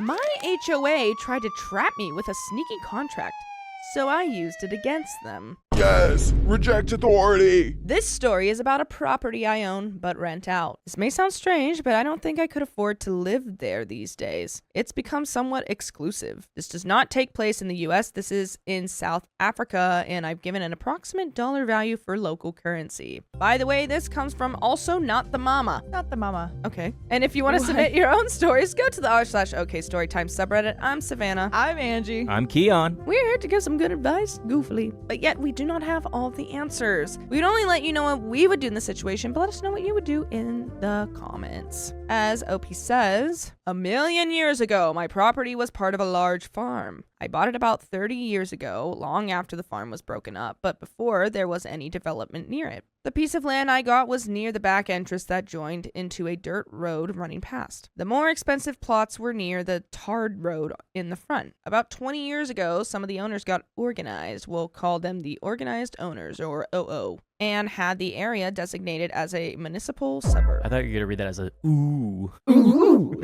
My HOA tried to trap me with a sneaky contract, so I used it against them. Yes! Reject authority! This story is about a property I own but rent out. This may sound strange, but I don't think I could afford to live there these days. It's become somewhat exclusive. This does not take place in the US. This is in South Africa, and I've given an approximate dollar value for local currency. By the way, this comes from also Not the Mama. Not the mama. Okay. And if you want to submit your own stories, go to the r/OKStorytime subreddit. I'm Savannah. I'm Angie. I'm Keon. We're here to give some good advice, goofily, but yet we do not have all the answers. We'd only let you know what we would do in the situation, but let us know what you would do in the comments. As OP says, 1,000,000 years ago, my property was part of a large farm. I bought it about 30 years ago, long after the farm was broken up, but before there was any development near it. The piece of land I got was near the back entrance that joined into a dirt road running past. The more expensive plots were near the tarred road in the front. About 20 years ago, some of the owners got organized. We'll call them the Organized Owners, or OO, and had the area designated as a municipal suburb. I thought you were going to read that as a ooh. Ooh.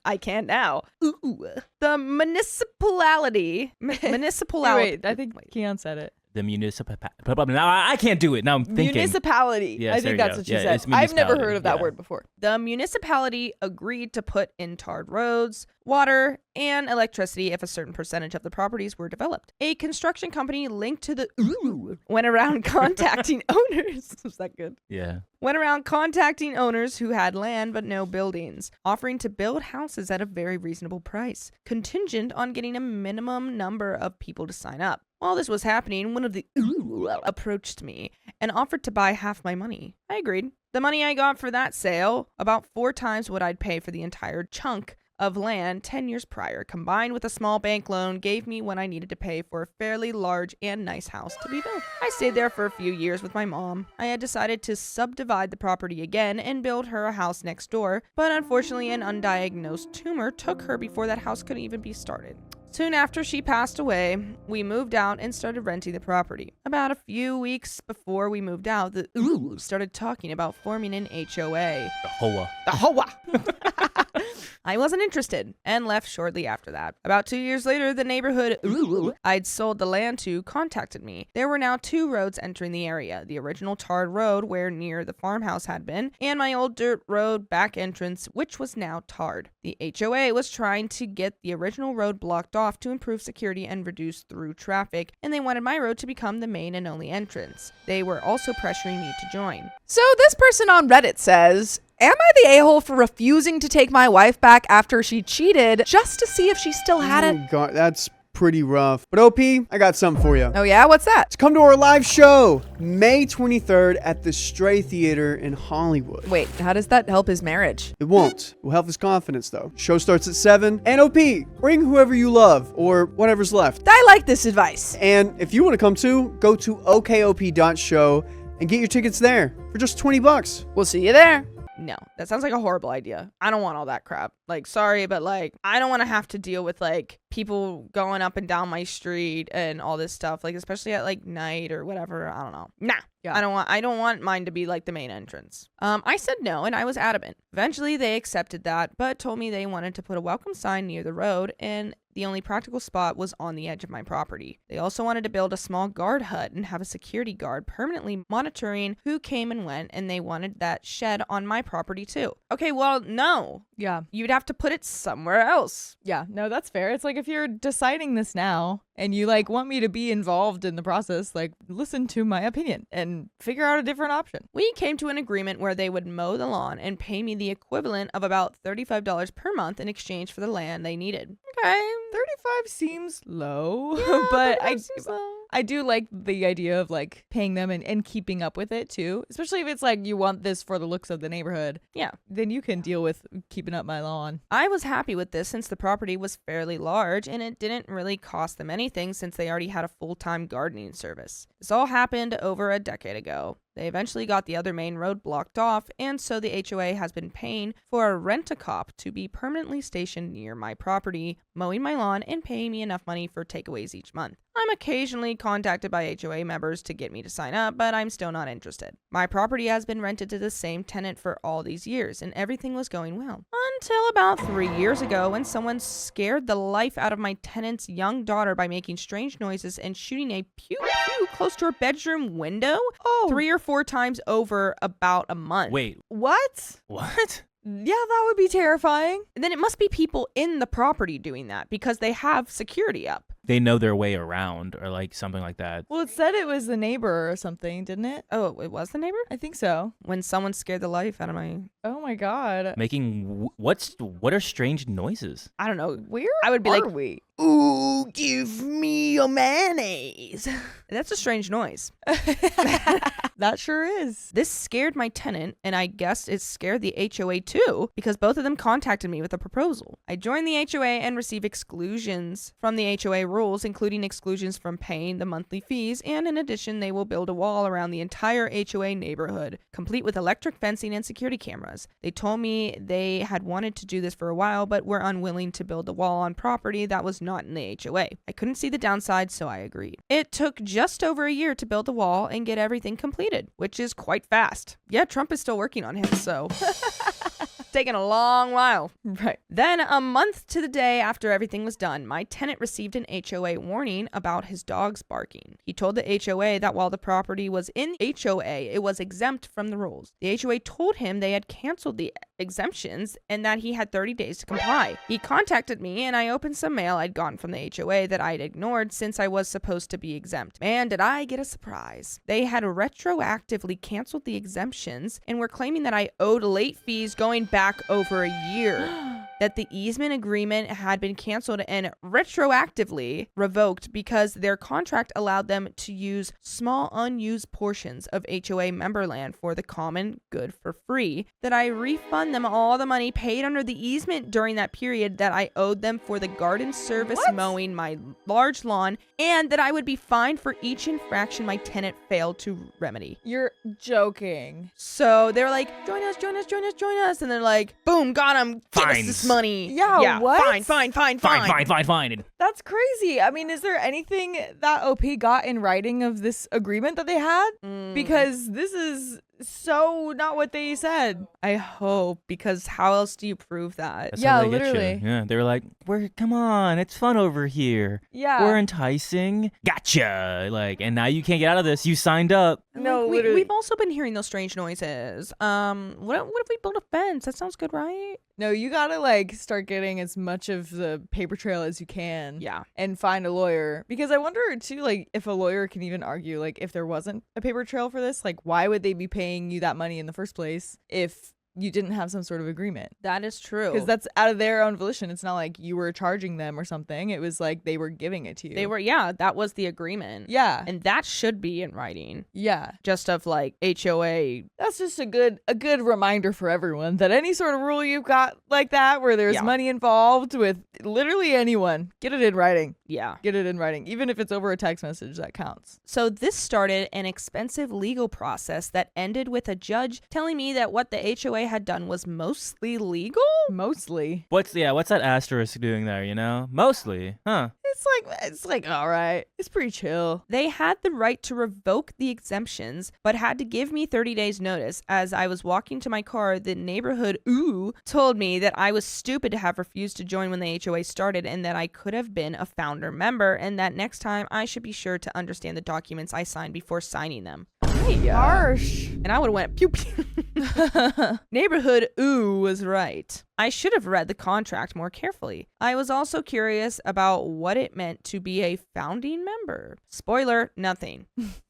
I can now. Ooh. The municipality. Municipality. Wait, I think Keon said it. The municipal. Now I can't do it. Now I'm thinking. Municipality. Yes, I there think you that's go. what you Yeah, said. it's I've never municipality. heard of that Yeah. word before. The municipality agreed to put in tarred roads, water, and electricity if a certain percentage of the properties were developed. A construction company linked to the ooh went around contacting owners. Was that good? Yeah. Went around contacting owners who had land but no buildings, offering to build houses at a very reasonable price, contingent on getting a minimum number of people to sign up. While this was happening, one of the ooh approached me and offered to buy half my money. I agreed. The money I got for that sale, about 4 times what I'd pay for the entire chunk of land 10 years prior, combined with a small bank loan, gave me what I needed to pay for a fairly large and nice house to be built. I stayed there for a few years with my mom. I had decided to subdivide the property again and build her a house next door, but unfortunately an undiagnosed tumor took her before that house could even be started. Soon after she passed away, we moved out and started renting the property. About a few weeks before we moved out, the ooh started talking about forming an HOA. The hoa. The HOA! I wasn't interested and left shortly after that. About 2 years later, the neighborhood I'd sold the land to contacted me. There were now 2 roads entering the area. The original tarred road where near the farmhouse had been, and my old dirt road back entrance, which was now tarred. The HOA was trying to get the original road blocked off to improve security and reduce through traffic, and they wanted my road to become the main and only entrance. They were also pressuring me to join. So this person on Reddit says, am I the a-hole for refusing to take my wife back after she cheated just to see if she still had it? Oh God, that's pretty rough. But OP, I got something for you. Oh yeah? What's that? Let's come to our live show, May 23rd at the Stray Theater in Hollywood. Wait, how does that help his marriage? It won't. It will help his confidence, though. Show starts at 7. And OP, bring whoever you love, or whatever's left. I like this advice. And if you want to come too, go to okop.show and get your tickets there for just $20. We'll see you there. No, that sounds like a horrible idea. I don't want all that crap. Like, sorry, but like, I don't want to have to deal with like people going up and down my street and all this stuff. Like, especially at like night or whatever. I don't know. Nah. Yeah. I don't want mine to be like the main entrance. I said no, and I was adamant. Eventually they accepted that, but told me they wanted to put a welcome sign near the road, and the only practical spot was on the edge of my property. They also wanted to build a small guard hut and have a security guard permanently monitoring who came and went, and they wanted that shed on my property too. Okay, well, no. Yeah. You'd have to put it somewhere else. Yeah, no, that's fair. It's like if you're deciding this now and you like want me to be involved in the process, like listen to my opinion and figure out a different option. We came to an agreement where they would mow the lawn and pay me the equivalent of about $35 per month in exchange for the land they needed. Okay. 35 seems low, Yeah, but 35 seems low. I do like the idea of like paying them and keeping up with it too, especially if it's like you want this for the looks of the neighborhood. Yeah. Then you can deal with keeping up my lawn. I was happy with this since the property was fairly large and it didn't really cost them anything since they already had a full-time gardening service. This all happened over a decade ago. They eventually got the other main road blocked off, and so the HOA has been paying for a rent-a-cop to be permanently stationed near my property, mowing my lawn, and paying me enough money for takeaways each month. I'm occasionally contacted by HOA members to get me to sign up, but I'm still not interested. My property has been rented to the same tenant for all these years, and everything was going well. Until about 3 years ago, when someone scared the life out of my tenant's young daughter by making strange noises and shooting a pew-pew close to her bedroom window 3 or 4 times over about a month. Wait, What? what? Yeah, that would be terrifying. And then it must be people in the property doing that because they have security up. They know their way around or like something like that. Well, it said it was the neighbor or something, didn't it? Oh, it was the neighbor? I think so. When someone scared the life out of my... Oh my god. Making what are strange noises? I don't know. Where I would be are like, we? "Ooh, give me your mayonnaise." That's a strange noise. That sure is. This scared my tenant, and I guess it scared the HOA too, because both of them contacted me with a proposal. I joined the HOA and received exclusions from the HOA rules, including exclusions from paying the monthly fees, and in addition, they will build a wall around the entire HOA neighborhood, complete with electric fencing and security cameras. They told me they had wanted to do this for a while, but were unwilling to build the wall on property that was not in the HOA. I couldn't see the downside, so I agreed. It took just over a year to build the wall and get everything completed, which is quite fast. Yeah, Trump is still working on him, so... Taken a long while. Right. Then, a month to the day after everything was done, my tenant received an HOA warning about his dogs barking. He told the HOA that while the property was in HOA, it was exempt from the rules. The HOA told him they had canceled the exemptions and that he had 30 days to comply. He contacted me and I opened some mail I'd gotten from the HOA that I'd ignored since I was supposed to be exempt. Man, did I get a surprise. They had retroactively canceled the exemptions and were claiming that I owed late fees going back over a year. That the easement agreement had been canceled and retroactively revoked because their contract allowed them to use small unused portions of HOA member land for the common good for free, that I refund them all the money paid under the easement during that period that I owed them for the garden service mowing my large lawn, and that I would be fined for each infraction my tenant failed to remedy. You're joking. So they're like, join us, join us, join us, join us. And they're like, boom, got him. Give us this money. Yeah, what? Fine. Fine. That's crazy. I mean, is there anything that OP got in writing of this agreement that they had? Because this is so not what they said. I hope, because how else do you prove that? That's Yeah, how they get you. literally. Yeah, they were like, come on, it's fun over here. Yeah. We're enticing. Gotcha. Like, and now you can't get out of this. You signed up. No, Like, literally. we've also been hearing those strange noises. What if we build a fence? That sounds good, right? No, you gotta like start getting as much of the paper trail as you can. Yeah. And find a lawyer. Because I wonder too, like, if a lawyer can even argue, like, if there wasn't a paper trail for this, like, why would they be paying you that money in the first place if you didn't have some sort of agreement? That is true. Because that's out of their own volition. It's not like you were charging them or something. It was like they were giving it to you. that was the agreement. Yeah. And that should be in writing. Yeah. Just of like HOA. That's just a good reminder for everyone that any sort of rule you've got like that where there's Yeah. money involved with literally anyone, get it in writing. Yeah. Get it in writing. Even if it's over a text message, that counts. So this started an expensive legal process that ended with a judge telling me that what the HOA had done was mostly legal. Mostly. What's that asterisk doing there, you know? Mostly. Huh. It's like all right. It's pretty chill. They had the right to revoke the exemptions, but had to give me 30 days notice. As I was walking to my car, the neighborhood told me that I was stupid to have refused to join when the HOA started and that I could have been a founder member and that next time I should be sure to understand the documents I signed before signing them. Harsh. And I would have went pew pew. Neighborhood was right. I should have read the contract more carefully. I was also curious about what it meant to be a founding member. Spoiler, nothing.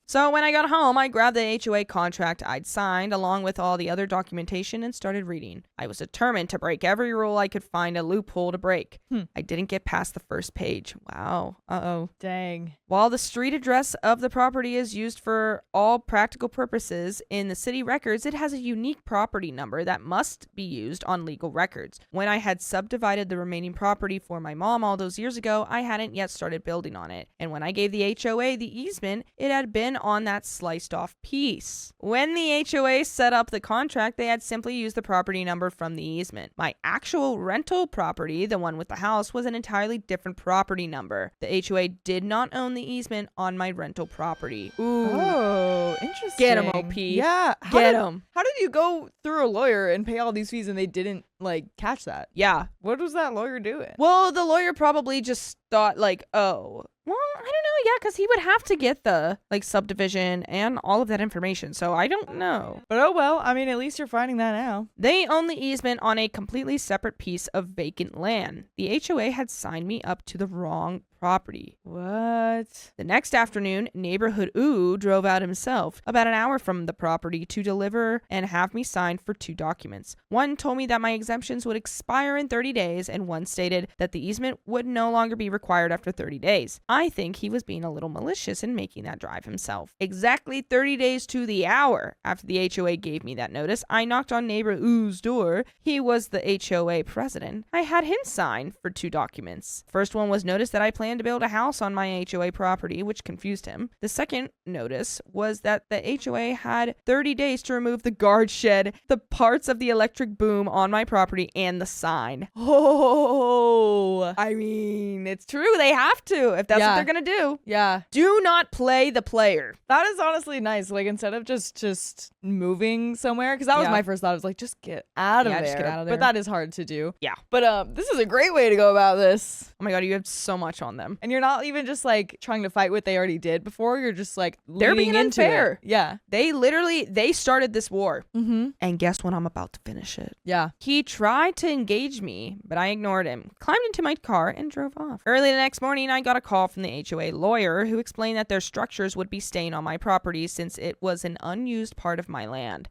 So when I got home, I grabbed the HOA contract I'd signed along with all the other documentation and started reading. I was determined to break every rule I could find a loophole to break. I didn't get past the first page. Wow. Uh-oh. Dang. While the street address of the property is used for all practical purposes in the city records, it has a unique property number that must be used on legal records. When I had subdivided the remaining property for my mom all those years ago, I hadn't yet started building on it. And when I gave the HOA the easement, it had been on that sliced off piece. When the HOA set up the contract, they had simply used the property number from the easement. My actual rental property, the one with the house, was an entirely different property number. The HOA did not own the easement on my rental property. Ooh. Oh, interesting. Get 'em, OP. Yeah. Get 'em. How did you go through a lawyer and pay all these fees and they didn't like catch that? Yeah. What was that lawyer doing? Well, the lawyer probably just thought like, oh, well, I don't know. Yeah, because he would have to get the like subdivision and all of that information. So I don't know. But oh well, I mean, at least you're finding that now. They own the easement on a completely separate piece of vacant land. The HOA had signed me up to the wrong property. What? The next afternoon, neighborhood Ooh drove out himself about an hour from the property to deliver and have me sign for 2 documents. One told me that my exemptions would expire in 30 days, and one stated that the easement would no longer be required after 30 days. I think he was being a little malicious in making that drive himself. Exactly 30 days to the hour after the HOA gave me that notice, I knocked on neighbor Ooh's door. He was the HOA president. I had him sign for 2 documents. First one was notice that I planned to build a house on my HOA property, which confused him. The second notice was that the HOA had 30 days to remove the guard shed, the parts of the electric boom on my property, and the sign. Oh, I mean, it's true. They have to if that's what they're going to do. yeah. Do not play the player. That is honestly nice. Like, instead of just moving somewhere, because that was Yeah. my first thought. I was like, just get out of Yeah, there. just get out of there. But that is hard to do. Yeah. But this is a great way to go about this. Oh my God, you have so much on them. And you're not even just like trying to fight what they already did before. You're just like They're leaning being into unfair. it. Yeah. They started this war. Mm-hmm. And guess when I'm about to finish it? Yeah. He tried to engage me, but I ignored him, climbed into my car, and drove off. Early the next morning, I got a call from the HOA lawyer who explained that their structures would be staying on my property since it was an unused part of my land.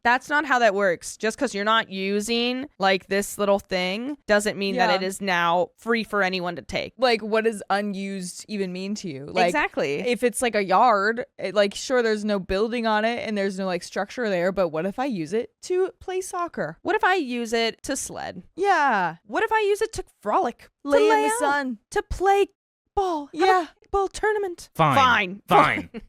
That's not how that works. Just because you're not using like this little thing doesn't mean that it is now free for anyone to take. Like, what does unused even mean to you? Like, Exactly. if it's like a yard, like, sure, there's no building on it and there's no like structure there, but what if I use it to play soccer? What if I use it to sled? Yeah. What if I use it to frolic? Lay to in lay the out? sun. To play ball? Have Yeah. a ball tournament? Fine.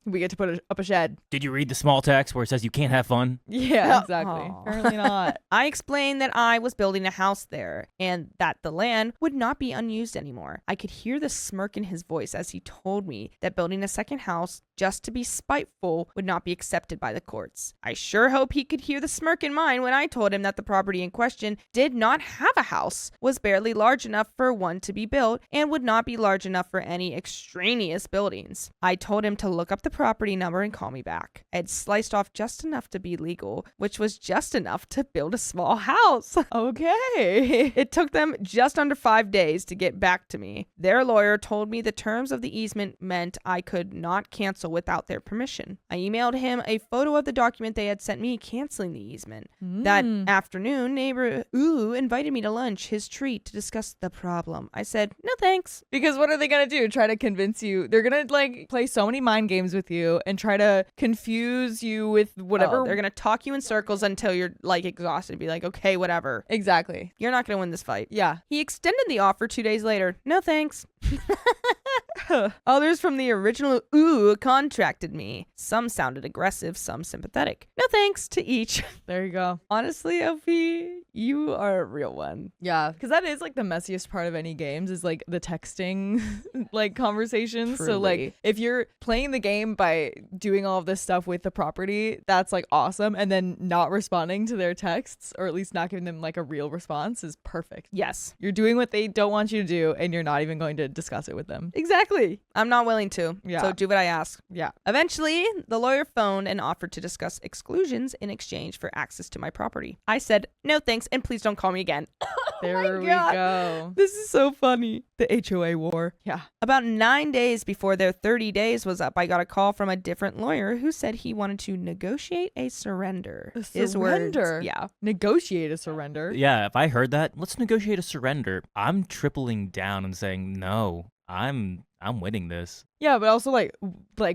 We get to put up a shed. Did you read the small text where it says you can't have fun? Yeah, exactly. Aw. Apparently not. I explained that I was building a house there and that the land would not be unused anymore. I could hear the smirk in his voice as he told me that building a second house just to be spiteful would not be accepted by the courts. I sure hope he could hear the smirk in mine when I told him that the property in question did not have a house, was barely large enough for one to be built, and would not be large enough for any extraneous buildings. I told him to look up the property number and call me back. I had sliced off just enough to be legal, which was just enough to build a small house. Okay. It took them just under 5 days to get back to me. Their lawyer told me the terms of the easement meant I could not cancel without their permission. I emailed him a photo of the document they had sent me canceling the easement. That afternoon, neighbor Ooh invited me to lunch, his treat, to discuss the problem. I said, no thanks. Because what are they going to do? Try to convince you? They're going to like play so many mind games with you and try to confuse you with whatever. Oh, they're going to talk you in circles until you're like exhausted and be like, okay, whatever. Exactly. You're not going to win this fight. Yeah. He extended the offer 2 days later. No thanks. Others from the original Ooh contracted me. Some sounded aggressive, some sympathetic. No thanks to each. There you go. Honestly, Opie, you are a real one. Yeah, because that is like the messiest part of any games is like the texting like conversations. So like Truly. if you're playing the game by doing all of this stuff with the property, that's like awesome. And then not responding to their texts, or at least not giving them like a real response, is perfect. Yes. You're doing what they don't want you to do and you're not even going to discuss it with them. Exactly. I'm not willing to. Yeah. So do what I ask. Yeah. Eventually, the lawyer phoned and offered to discuss exclusions in exchange for access to my property. I said, no thanks, and please don't call me again. There we God. go. This is so funny. The HOA war. Yeah. About 9 days before their 30 days was up, I got a call from a different lawyer who said he wanted to negotiate a surrender. A His words. surrender? Yeah. Negotiate a surrender. Yeah, if I heard that, let's negotiate a surrender. I'm tripling down and saying, no, I'm I'm winning this. Yeah, but also like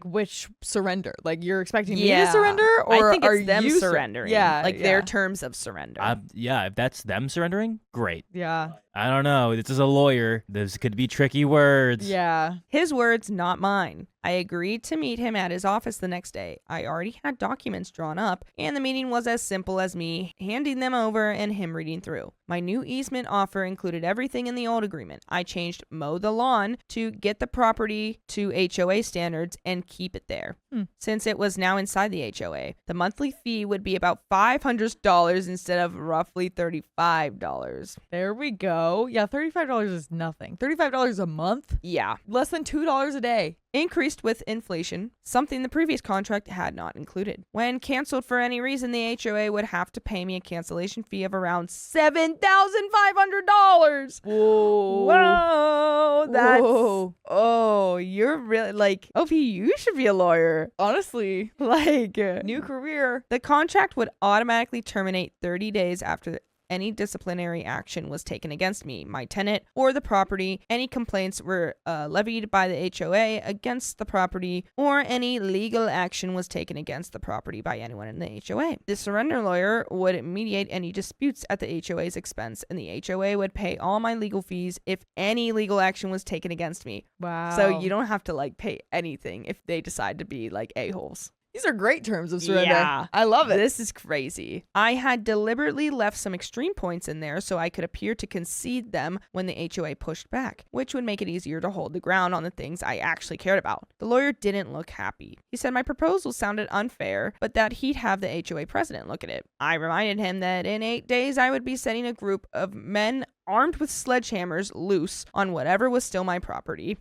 which surrender? Like you're expecting me to Yeah. surrender, or I think are it's them you surrendering. Yeah, like yeah. their terms of surrender. Yeah, if that's them surrendering, great. Yeah, I don't know. This is a lawyer. This could be tricky words. yeah. His words, not mine. I agreed to meet him at his office the next day. I already had documents drawn up, and the meeting was as simple as me handing them over and him reading through. My new easement offer included everything in the old agreement. I changed mow the lawn to get the property to HOA standards and keep it there. Since it was now inside the HOA, the monthly fee would be about $500 instead of roughly $35. There we go. Yeah, $35 is nothing. $35 a month? Yeah. Less than $2 a day. Increased with inflation, something the previous contract had not included. When canceled for any reason, the HOA would have to pay me a cancellation fee of around $7,500. Whoa. Whoa, that's Whoa. oh, you're really like OP. You should be a lawyer. Honestly, Like new career. the contract would automatically terminate 30 days after any disciplinary action was taken against me, my tenant, or the property. Any complaints were levied by the HOA against the property, or any legal action was taken against the property by anyone in the HOA. The surrender lawyer would mediate any disputes at the HOA's expense, and the HOA would pay all my legal fees if any legal action was taken against me. Wow. So you don't have to like pay anything if they decide to be like a-holes. These are great terms of surrender. Yeah. I love it. This is crazy. I had deliberately left some extreme points in there so I could appear to concede them when the HOA pushed back, which would make it easier to hold the ground on the things I actually cared about. The lawyer didn't look happy. He said my proposal sounded unfair, but that he'd have the HOA president look at it. I reminded him that in 8 days I would be setting a group of men armed with sledgehammers loose on whatever was still my property.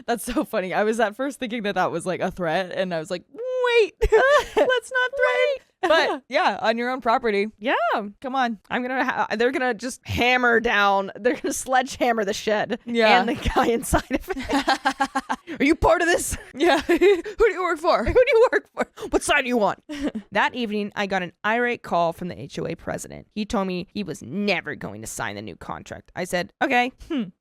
That's so funny. I was at first thinking that was like a threat, and I was like, wait, let's not threaten. But yeah, on your own property. Yeah. Come on. They're gonna just hammer down. They're gonna sledgehammer the shed. Yeah. And the guy inside of it. Are you part of this? Yeah. Who do you work for? Who do you work for? What side do you want? That evening, I got an irate call from the HOA president. He told me he was never going to sign the new contract. I said, okay.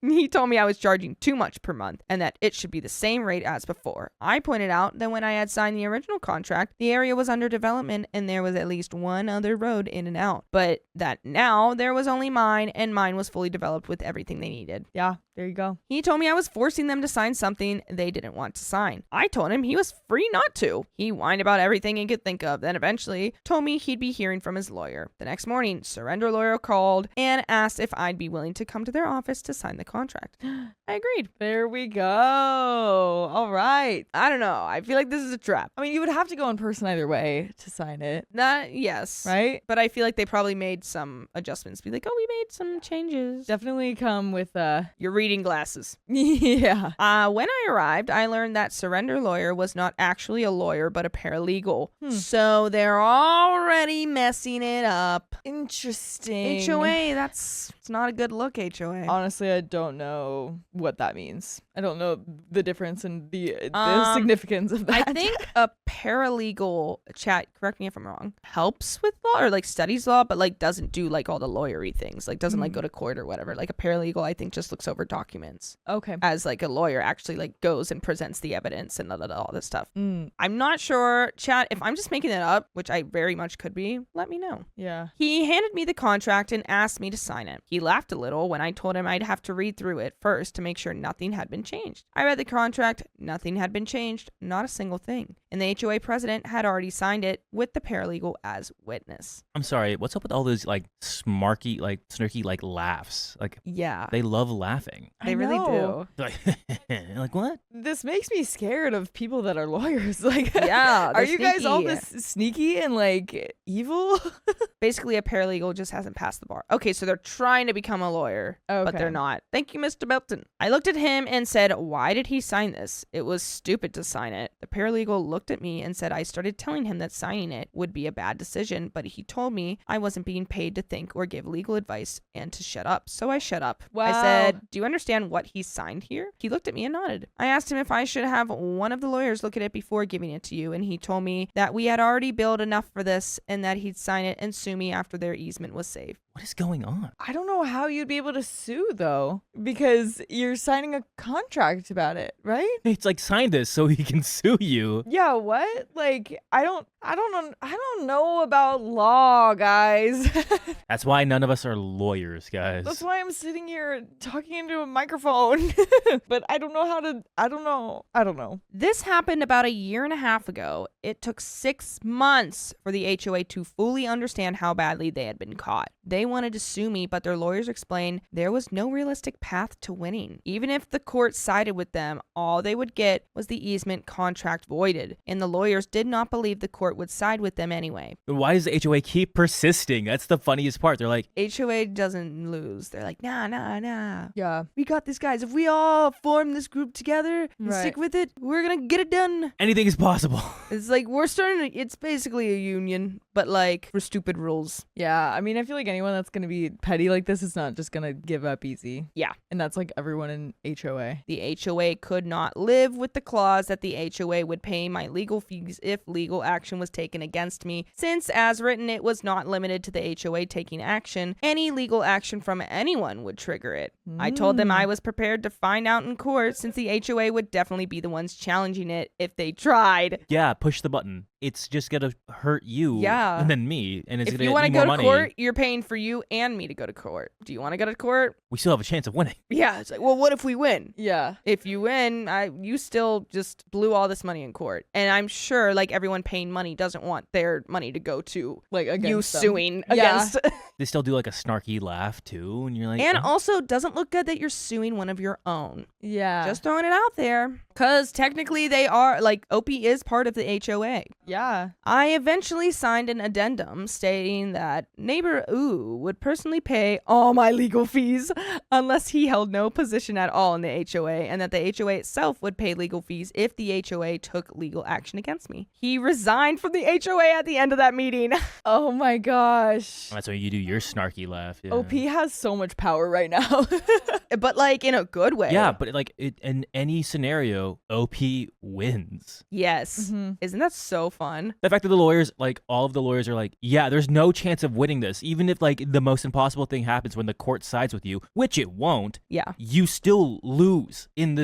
He told me I was charging too much per month and that it should be the same rate as before. I pointed out that when I had signed the original contract, the area was under development and there was at least one other road in and out, but that now there was only mine, and mine was fully developed with everything they needed. Yeah, there you go. He told me I was forcing them to sign something they didn't want to sign. I told him he was free not to. He whined about everything he could think of, then eventually told me he'd be hearing from his lawyer. The next morning, surrender lawyer called and asked if I'd be willing to come to their office to sign the contract. I agreed. There we go. All right. I don't know. I feel like this is a trap. I mean, you would have to go in person either way to sign it, Yes. right? But I feel like they probably made some adjustments. Be like, oh, we made some changes. Definitely come with Your reading glasses. yeah. When I arrived, I learned that surrender lawyer was not actually a lawyer, but a paralegal. So they're already messing it up. Interesting. HOA, it's not a good look, HOA. Honestly, I don't know what that means. I don't know the difference and the Um, significance of that. I think a paralegal, chat, correct me if I'm wrong, helps with law or like studies law, but like doesn't do like all the lawyery things, like doesn't like go to court or whatever. Like a paralegal, I think just looks over documents, Okay. as like a lawyer actually like goes and presents the evidence and all this stuff. Mm, I'm not sure, chat, if I'm just making that up, which I very much could be, let me know. yeah. He handed me the contract and asked me to sign it. He laughed a little when I told him I'd have to read through it first to make sure nothing had been changed. I read the contract, nothing had been changed, not a single thing. And the HOA president had already signed it with the paralegal as witness. I'm sorry. What's up with all those like smarky, like snarky, like laughs? Like Yeah. they love laughing. They I really know. do. Like what? This makes me scared of people that are lawyers. Like, Yeah, are they're you guys all sneaky. this sneaky and like evil? Basically, a paralegal just hasn't passed the bar. Okay, so they're trying to become a lawyer, but Okay. they're not. Thank you, Mr. Belton. I looked at him and said, why did he sign this? It was stupid to sign it. The paralegal looked at me and said I started telling him that signing it would be a bad decision, but he told me I wasn't being paid to think or give legal advice and to shut up. So I shut up. I Wow. said, do you understand what he signed here? He looked at me and nodded. I asked him if I should have one of the lawyers look at it before giving it to you, and he told me that we had already billed enough for this and that he'd sign it and sue me after their easement was saved. What is going on? I don't know how you'd be able to sue though, because you're signing a contract about it, right? It's like, sign this so he can sue you. Yeah, what? Like, I don't know about law, guys. That's why none of us are lawyers, guys. That's why I'm sitting here talking into a microphone. But I don't know. This happened about a year and a half ago. It took 6 months for the HOA to fully understand how badly they had been caught. They wanted to sue me, but their lawyers explained there was no realistic path to winning. Even if the court sided with them, all they would get was the easement contract voided, and the lawyers did not believe the court would side with them anyway. Why does the HOA keep persisting? That's the funniest part. They're like, HOA doesn't lose. They're like, nah. Yeah. We got this, guys. If we all form this group together and Right. stick with it, we're gonna get it done. anything is possible. It's like it's basically a union, but like for stupid rules. Yeah, I mean, I feel like anyone that's going to be petty like this is not just going to give up easy. Yeah. And that's like everyone in HOA. The HOA could not live with the clause that the HOA would pay my legal fees if legal action was taken against me, since as written it was not limited to the HOA taking action. Any legal action from anyone would trigger it. I told them I was prepared to find out in court, since the HOA would definitely be the ones challenging it if they tried. Yeah, push the button. It's just gonna hurt you Yeah. and then me, and it's If gonna you get want to me go more to money. court, you're paying for you and me to go to court. Do you want to go to court? We still have a chance of winning. Yeah. It's like, well, what if we win? Yeah. If you win, you still just blew all this money in court. And I'm sure like everyone paying money doesn't want their money to go to Like against you them. suing Yeah. against. They still do like a snarky laugh too, and you're like, And "Oh." also doesn't look good that you're suing one of your own. Yeah. Just throwing it out there. Because technically they are, like, OP is part of the HOA. Yeah. I eventually signed an addendum stating that neighbor Ooh would personally pay all my legal fees unless he held no position at all in the HOA, and that the HOA itself would pay legal fees if the HOA took legal action against me. He resigned from the HOA at the end of that meeting. Oh my gosh. That's when you do your snarky laugh. Yeah. OP has so much power right now. But, like, in a good way. Yeah, but like in any scenario, OP wins. Yes. Mhm. Isn't that so fun? The fact that the lawyers, like all of the lawyers, are like, yeah, there's no chance of winning this, even if like the most impossible thing happens when the court sides with you, which it won't. Yeah. You still lose in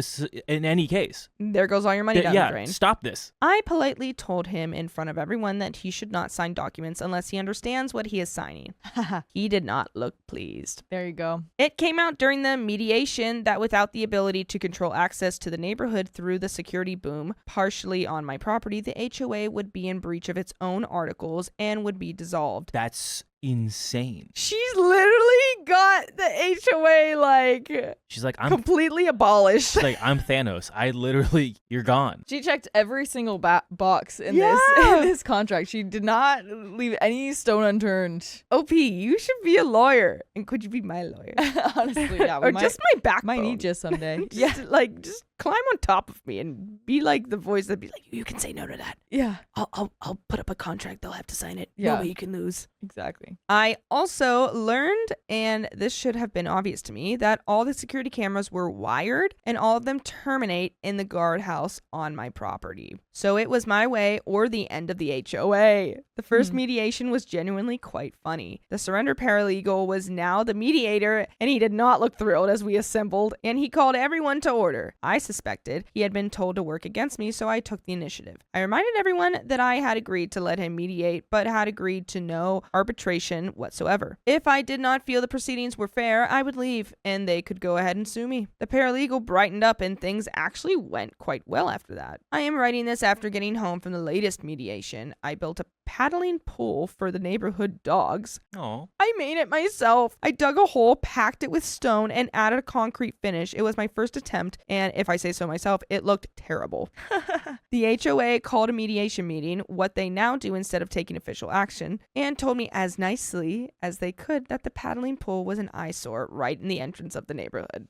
any case. There goes all your money down the Yeah, drain. stop this. I politely told him in front of everyone that he should not sign documents unless he understands what he is signing. He did not look pleased. There you go. It came out during the mediation that without the ability to control access to the neighborhood through the security boom, partially on my property, the HOA would be in breach of its own articles and would be dissolved. That's insane. She's literally got the HOA like She's like, I'm completely abolished. she's like, I'm Thanos. I literally, you're gone. She checked every single box in Yeah. this contract. She did not leave any stone unturned. OP, you should be a lawyer. And could you be my lawyer? Honestly, yeah. Or just my backbone. might need you someday. Just climb on top of me and be like the voice that'd be like, you can say no to that. Yeah, I'll put up a contract. They'll have to sign it. Yeah. No way you can lose. exactly. I also learned, and this should have been obvious to me, that all the security cameras were wired and all of them terminate in the guardhouse on my property. So it was my way or the end of the HOA. The first mediation was genuinely quite funny. The surrender paralegal was now the mediator, and he did not look thrilled as we assembled, and he called everyone to order. I suspected he had been told to work against me, so I took the initiative. I reminded everyone that I had agreed to let him mediate, but had agreed to no arbitration whatsoever. If I did not feel the proceedings were fair, I would leave, and they could go ahead and sue me. The paralegal brightened up, and things actually went quite well after that. I am writing this after getting home from the latest mediation. I built a paddling pool for the neighborhood dogs. Oh, I made it myself. I dug a hole, packed it with stone, and added a concrete finish. It was my first attempt, and if I say so myself, it looked terrible. The HOA called a mediation meeting, what they now do instead of taking official action, and told me as nicely as they could that the paddling pool was an eyesore right in the entrance of the neighborhood.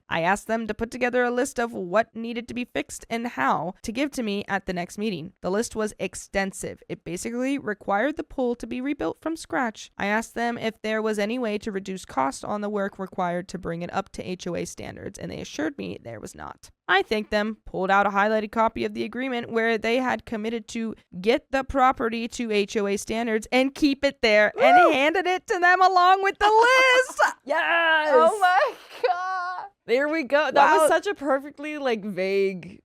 I asked them to put together a list of what needed to be fixed and how to give to me at the next meeting. The list was extensive. It basically required the pool to be rebuilt from scratch. I asked them if there was any way to reduce cost on the work required to bring it up to HOA standards, and they assured me there was not. I thanked them, pulled out a highlighted copy of the agreement where they had committed to get the property to HOA standards and keep it there, and handed it to them along with the list. Yes. Oh my god. There we go. That was such a perfectly like vague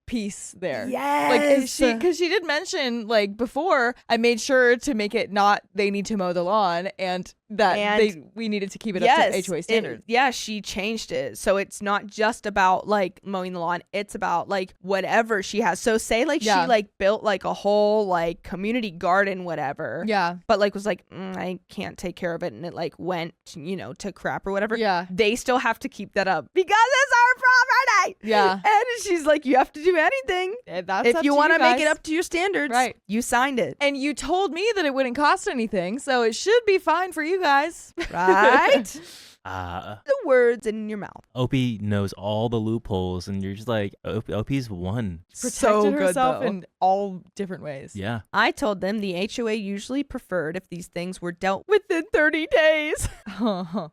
piece there. Yes. Like because she did mention like before, I made sure to make it not they need to mow the lawn and that we needed to keep it up to HOA standards. She changed it. So it's not just about like mowing the lawn. It's about like whatever she has. So say like she like built like a whole like community garden, whatever. Yeah. But like was like, I can't take care of it. And it like went, to crap or whatever. Yeah. They still have to keep that up because it's our property. Yeah. And she's like, you have to do anything. That's if up you to want to make guys. it up to your standards, Right. you signed it. And you told me that it wouldn't cost anything, so it should be fine for you guys. Right? The words in your mouth. OP knows all the loopholes, and you're just like, OP's won. Protected herself in all different ways. Yeah. I told them the HOA usually preferred if these things were dealt within 30 days.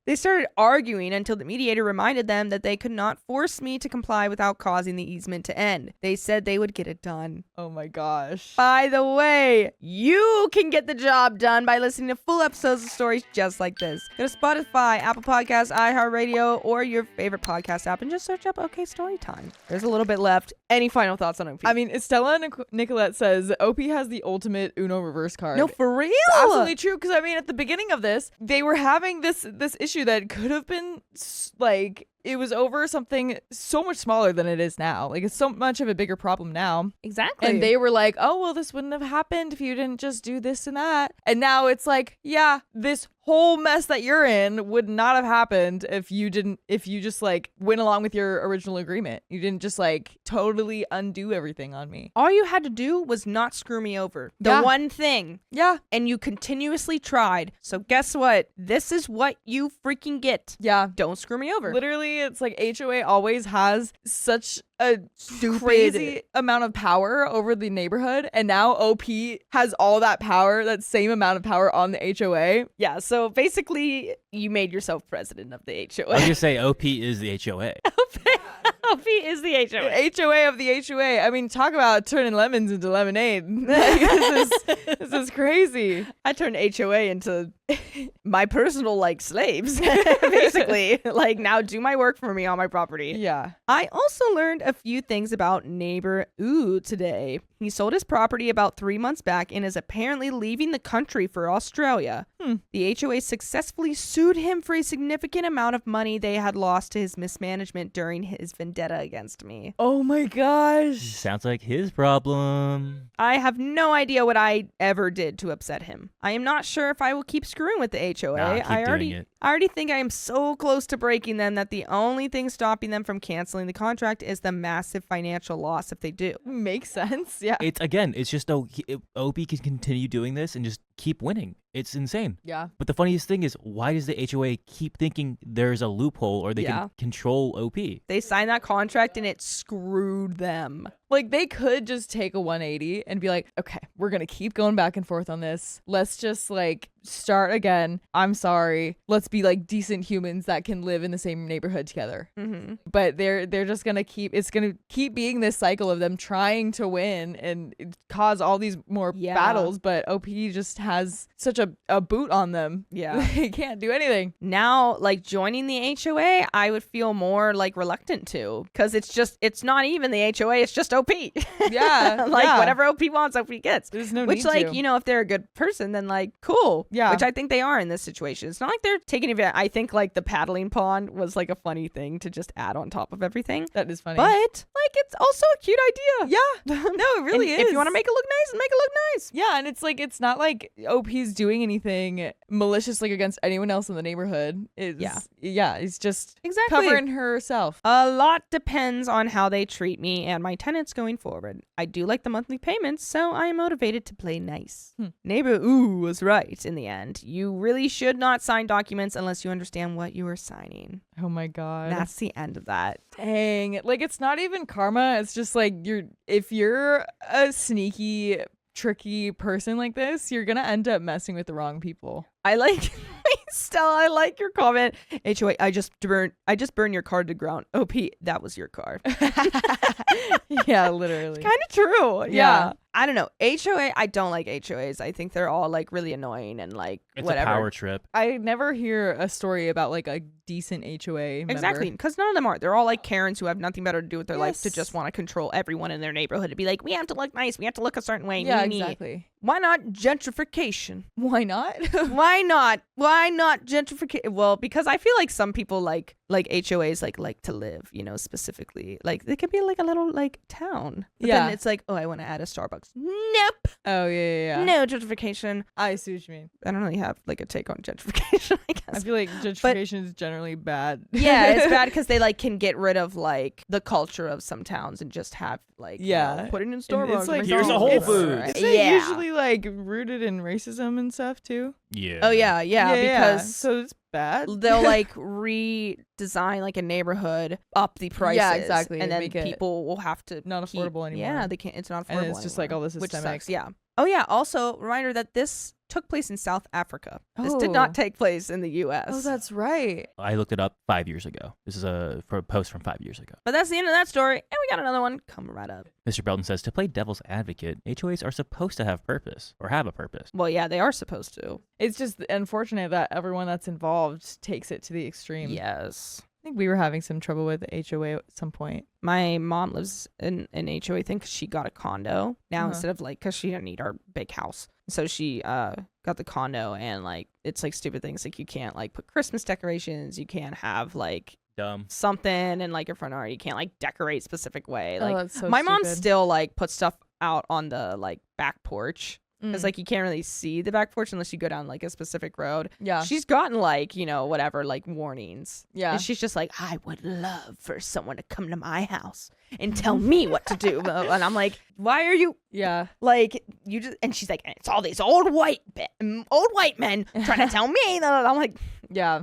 They started arguing until the mediator reminded them that they could not force me to comply without causing the easement to end. They said they would get it done. Oh my gosh. By the way, you can get the job done by listening to full episodes of stories just like this. Go to Spotify, Apple Podcasts, iHeartRadio, or your favorite podcast app and just search up OK Storytime. There's a little bit left. Any final thoughts on OP? I mean, Estella Nicolette says OP has the ultimate Uno reverse card. No, for real? It's absolutely true. Because I mean, at the beginning of this, they were having this issue that could have been like it was over something so much smaller than it is now. Like it's so much of a bigger problem now. Exactly. And they were like, oh, well, this wouldn't have happened if you didn't just do this and that. And now it's like, yeah, this whole mess that you're in would not have happened if you just like went along with your original agreement. You didn't just like totally undo everything on me. All you had to do was not screw me over. The one thing. Yeah. And you continuously tried. So guess what? This is what you freaking get. Yeah. Don't screw me over. Literally, it's like HOA always has such a crazy amount of power over the neighborhood, and now OP has all that power, that same amount of power on the HOA. Yeah, so basically you made yourself president of the I was HOA. gonna say OP is the HOA. OP is the HOA. HOA of the HOA. I mean, talk about turning lemons into lemonade. Like, this is crazy. I turned HOA into my personal like slaves, basically. Like now do my work for me on my property. Yeah. I also learned a few things about neighbor today. He sold his property about 3 months back and is apparently leaving the country for Australia. The HOA successfully sued him for a significant amount of money they had lost to his mismanagement during his vendetta against me. Oh my gosh. Sounds like his problem. I have no idea what I ever did to upset him. I am not sure if I will keep screwing with the HOA. Nah, keep doing it. I already think I am so close to breaking them that the only thing stopping them from canceling the contract is the massive financial loss if they do. Makes sense. Yeah. It's just OP can continue doing this and just keep winning. It's insane. Yeah. But the funniest thing is, why does the HOA keep thinking there's a loophole or they can control OP? They signed that contract and it screwed them. Like, they could just take a 180 and be like, okay, we're going to keep going back and forth on this. Let's just, like, start again. I'm sorry. Let's be, like, decent humans that can live in the same neighborhood together. Mm-hmm. But they're just going to it's going to keep being this cycle of them trying to win and cause all these more battles. But OP just has such a boot on them. Yeah. They can't do anything. Now, like, joining the HOA, I would feel more, like, reluctant to. Because it's not even the HOA, it's just OP. Yeah. Whatever OP wants, OP gets. There's no Which, need like, to. if they're a good person, then, like, cool. Yeah. Which I think they are in this situation. It's not like they're taking advantage. I think, like, the paddling pond was, like, a funny thing to just add on top of everything. That is funny. But, like, it's also a cute idea. Yeah. No, it really And is. if you want to make it look nice, make it look nice. Yeah, and it's like, it's not like OP's doing anything malicious, like, against anyone else in the neighborhood. It's just Exactly. covering herself. A lot depends on how they treat me and my tenants going forward. I do like the monthly payments, so I am motivated to play nice. Neighbor was right in the end. You really should not sign documents unless you understand what you are signing. Oh my god. That's the end of that. Dang. Like, it's not even karma. It's just like, if you're a sneaky, tricky person like this, you're gonna end up messing with the wrong people. I like Stella, I like your comment. HOA, I just burned your car to ground. OP, that was your car. Yeah, literally. Kind of true. Yeah. I don't know. HOA, I don't like HOAs. I think they're all like really annoying and like It's whatever. a power trip. I never hear a story about like a decent HOA member. Exactly, because none of them are. They're all like Karens who have nothing better to do with their life to Yes. just want to control everyone in their neighborhood to be like, we have to look nice, we have to look a certain way. Yeah, nee, nee. exactly. Why not gentrification? Why not? Why not? Why not gentrification? Well, because I feel like some people like HOAs like to live, you know, specifically. Like they could be like a little like town. But Yeah. then it's like, oh, I want to add a Starbucks. Nope. Oh, yeah. No gentrification. I see what you mean. I don't really have like a take on gentrification, I I guess. feel like gentrification is generally bad. Yeah, it's bad because they like can get rid of like the culture of some towns and just have like Yeah. put it in And Starbucks. it's like Here's a Whole it's- Foods. It's like Yeah. usually like rooted in racism and stuff too. Yeah. Oh yeah, because so it's bad. they'll like redesign like a neighborhood up the prices. Yeah, exactly, And then make it people will have to not keep- affordable anymore. Yeah, they can't. It's not affordable. And it's just like anymore, all this which systemic. sucks. Yeah. Oh yeah. Also, reminder that this took place in South Africa. This did Oh. not take place in the U.S. Oh, that's right. I looked it up 5 years ago. This is for a post from 5 years ago. But that's the end of that story, and we got another one coming right up. Mr. Belton says, to play devil's advocate, HOAs are supposed to have purpose or have a purpose. Well, yeah, they are supposed to. It's just unfortunate that everyone that's involved takes it to the extreme. Yes. I think we were having some trouble with the HOA at some point. My mom lives in an HOA thing because she got a condo now Uh-huh. instead of like, because she didn't need our big house. So she got the condo, and like it's like stupid things like you can't like put Christmas decorations, you can't have like Dumb. something in like your front yard, you can't like decorate specific way. Like that's so my mom stupid. still like puts stuff out on the like back porch because like you can't really see the back porch unless you go down like a specific road. Yeah. She's gotten like, you know, whatever, like warnings. Yeah. And she's just like, I would love for someone to come to my house and tell me what to do. And I'm like, why are you Yeah. like, you just, and she's like, it's all these old white men trying to tell me. And I'm like, Yeah.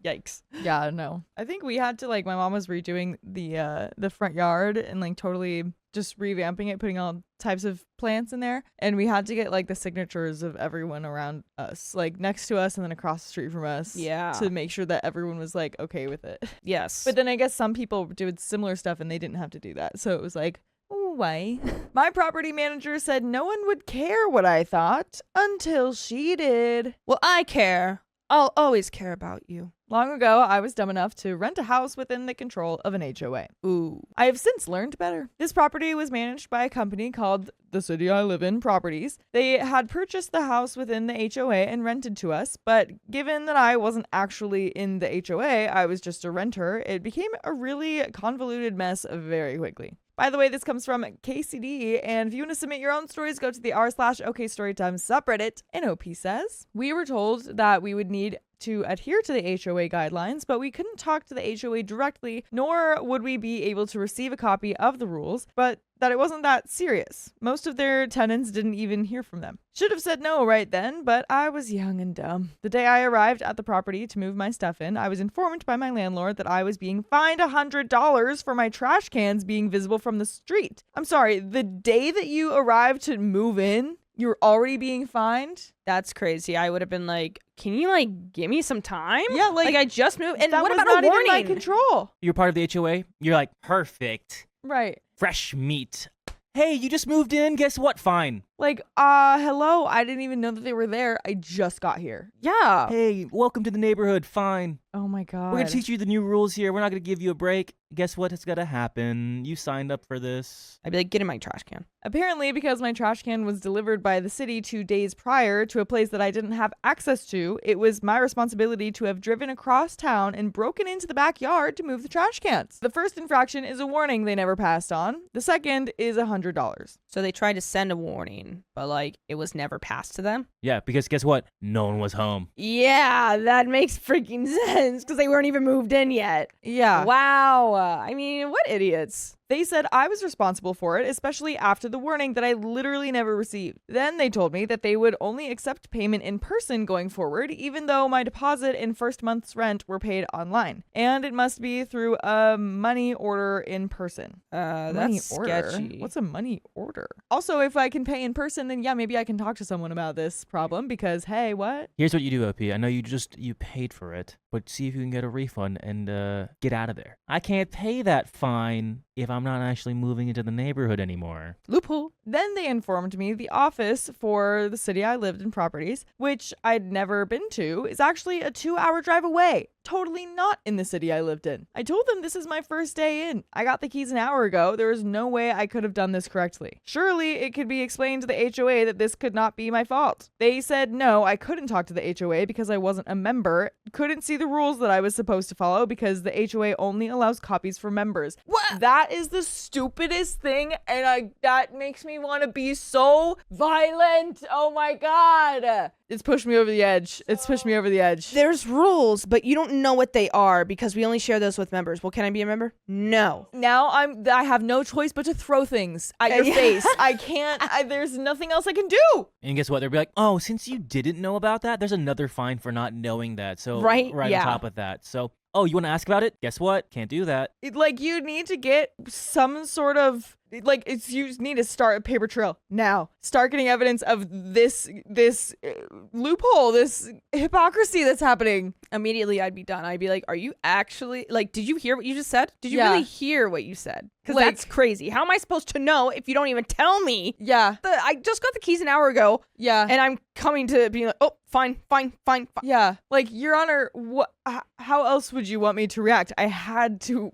yikes. Yeah, no. I think we had to like my mom was redoing the front yard and like totally just revamping it, putting all types of plants in there, and we had to get like the signatures of everyone around us, like next to us and then across the street from us. Yeah. To make sure that everyone was like okay with it. Yes. But then I guess some people did similar stuff and they didn't have to do that. So it was like, oh, why? My property manager said no one would care what I thought until she did. well, I care. I'll always care about you. Long ago, I was dumb enough to rent a house within the control of an HOA. Ooh. I have since learned better. This property was managed by a company called The City I Live In Properties. They had purchased the house within the HOA and rented to us, but given that I wasn't actually in the HOA, I was just a renter, it became a really convoluted mess very quickly. By the way, this comes from KCD, and if you want to submit your own stories, go to the r/OKStorytime subreddit. And OP says, we were told that we would need to adhere to the HOA guidelines, but we couldn't talk to the HOA directly, nor would we be able to receive a copy of the rules, but that it wasn't that serious. Most of their tenants didn't even hear from them. Should have said no right then, but I was young and dumb. The day I arrived at the property to move my stuff in, I was informed by my landlord that I was being fined $100 for my trash cans being visible from the street. I'm sorry, the day that you arrived to move in, you're already being fined? That's crazy. I would have been like, can you like give me some time? Yeah, like I just moved. And that what was about not a even warning? my control. You're part of the HOA. You're like, perfect. Right. Fresh meat. Hey, you just moved in. Guess what? Fine. Like, hello, I didn't even know that they were there. I just got here. Yeah. Hey, welcome to the neighborhood. Fine. Oh my God. We're going to teach you the new rules here. We're not going to give you a break. Guess what? It's going to happen. You signed up for this. I'd be like, get in my trash can. Apparently, because my trash can was delivered by the city 2 days prior to a place that I didn't have access to, it was my responsibility to have driven across town and broken into the backyard to move the trash cans. The first infraction is a warning they never passed on. The second is $100. So they tried to send a warning, but like it was never passed to them. Yeah, because guess what? No one was home. Yeah, that makes freaking sense because they weren't even moved in yet. Yeah. Wow. I mean, what idiots. They said I was responsible for it, especially after the warning that I literally never received. Then they told me that they would only accept payment in person going forward, even though my deposit and first month's rent were paid online. And it must be through a money order in person. That's sketchy. What's a money order? Also, if I can pay in person, then yeah, maybe I can talk to someone about this problem because, hey, what? Here's what you do, OP. I know you paid for it, but see if you can get a refund and get out of there. I can't pay that fine if I'm not actually moving into the neighborhood anymore. Loophole. Then they informed me the office for the city I lived in properties, which I'd never been to, is actually a 2-hour drive away. Totally not in the city I lived in. I told them this is my first day in. I got the keys an hour ago. There is no way I could have done this correctly. Surely it could be explained to the HOA that this could not be my fault. They said no, I couldn't talk to the HOA because I wasn't a member. Couldn't see the rules that I was supposed to follow because the HOA only allows copies for members. What? That is the stupidest thing, and that makes me want to be so violent. Oh my god. It's pushed me over the edge. It's pushed me over the edge. There's rules, but you don't know what they are because we only share those with members. Well, can I be a member? No. Now I have no choice but to throw things at your face. I can't. There's nothing else I can do. And guess what? They'll be like, oh, since you didn't know about that, there's another fine for not knowing that. So right on top of that. So, oh, you want to ask about it? Guess what? Can't do that. You need to get some sort of you need to start a paper trail now. Start getting evidence of this loophole, this hypocrisy that's happening. Immediately, I'd be done. I'd be like, "Are you actually did you hear what you just said? Did you Yeah. really hear what you said? Because that's crazy. How am I supposed to know if you don't even tell me? Yeah, I just got the keys an hour ago, yeah, and I'm coming to be like, oh, fine. yeah. Your Honor, what? How else would you want me to react? I had to,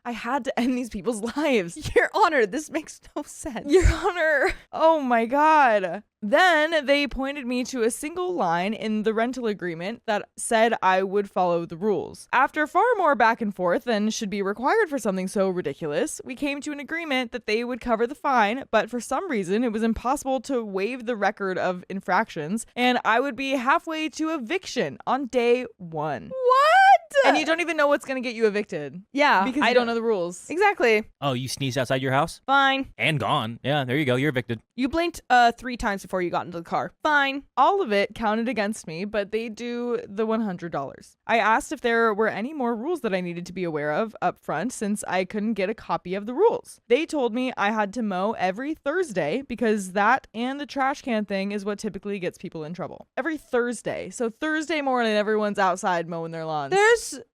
I had to end these people's lives. Your Honor, this makes no sense. Your Honor. Oh my God. Then they pointed me to a single line in the rental agreement that said I would follow the rules. After far more back and forth than should be required for something so ridiculous, we came to an agreement that they would cover the fine, but for some reason it was impossible to waive the record of infractions, and I would be halfway to eviction on day 1. What? And you don't even know what's going to get you evicted. Yeah. Because you don't know the rules. Exactly. Oh, you sneezed outside your house? Fine. And gone. Yeah, there you go. You're evicted. You blinked 3 times before you got into the car. Fine. All of it counted against me, but they do the $100. I asked if there were any more rules that I needed to be aware of up front since I couldn't get a copy of the rules. They told me I had to mow every Thursday because that and the trash can thing is what typically gets people in trouble. Every Thursday. So Thursday morning, everyone's outside mowing their lawns.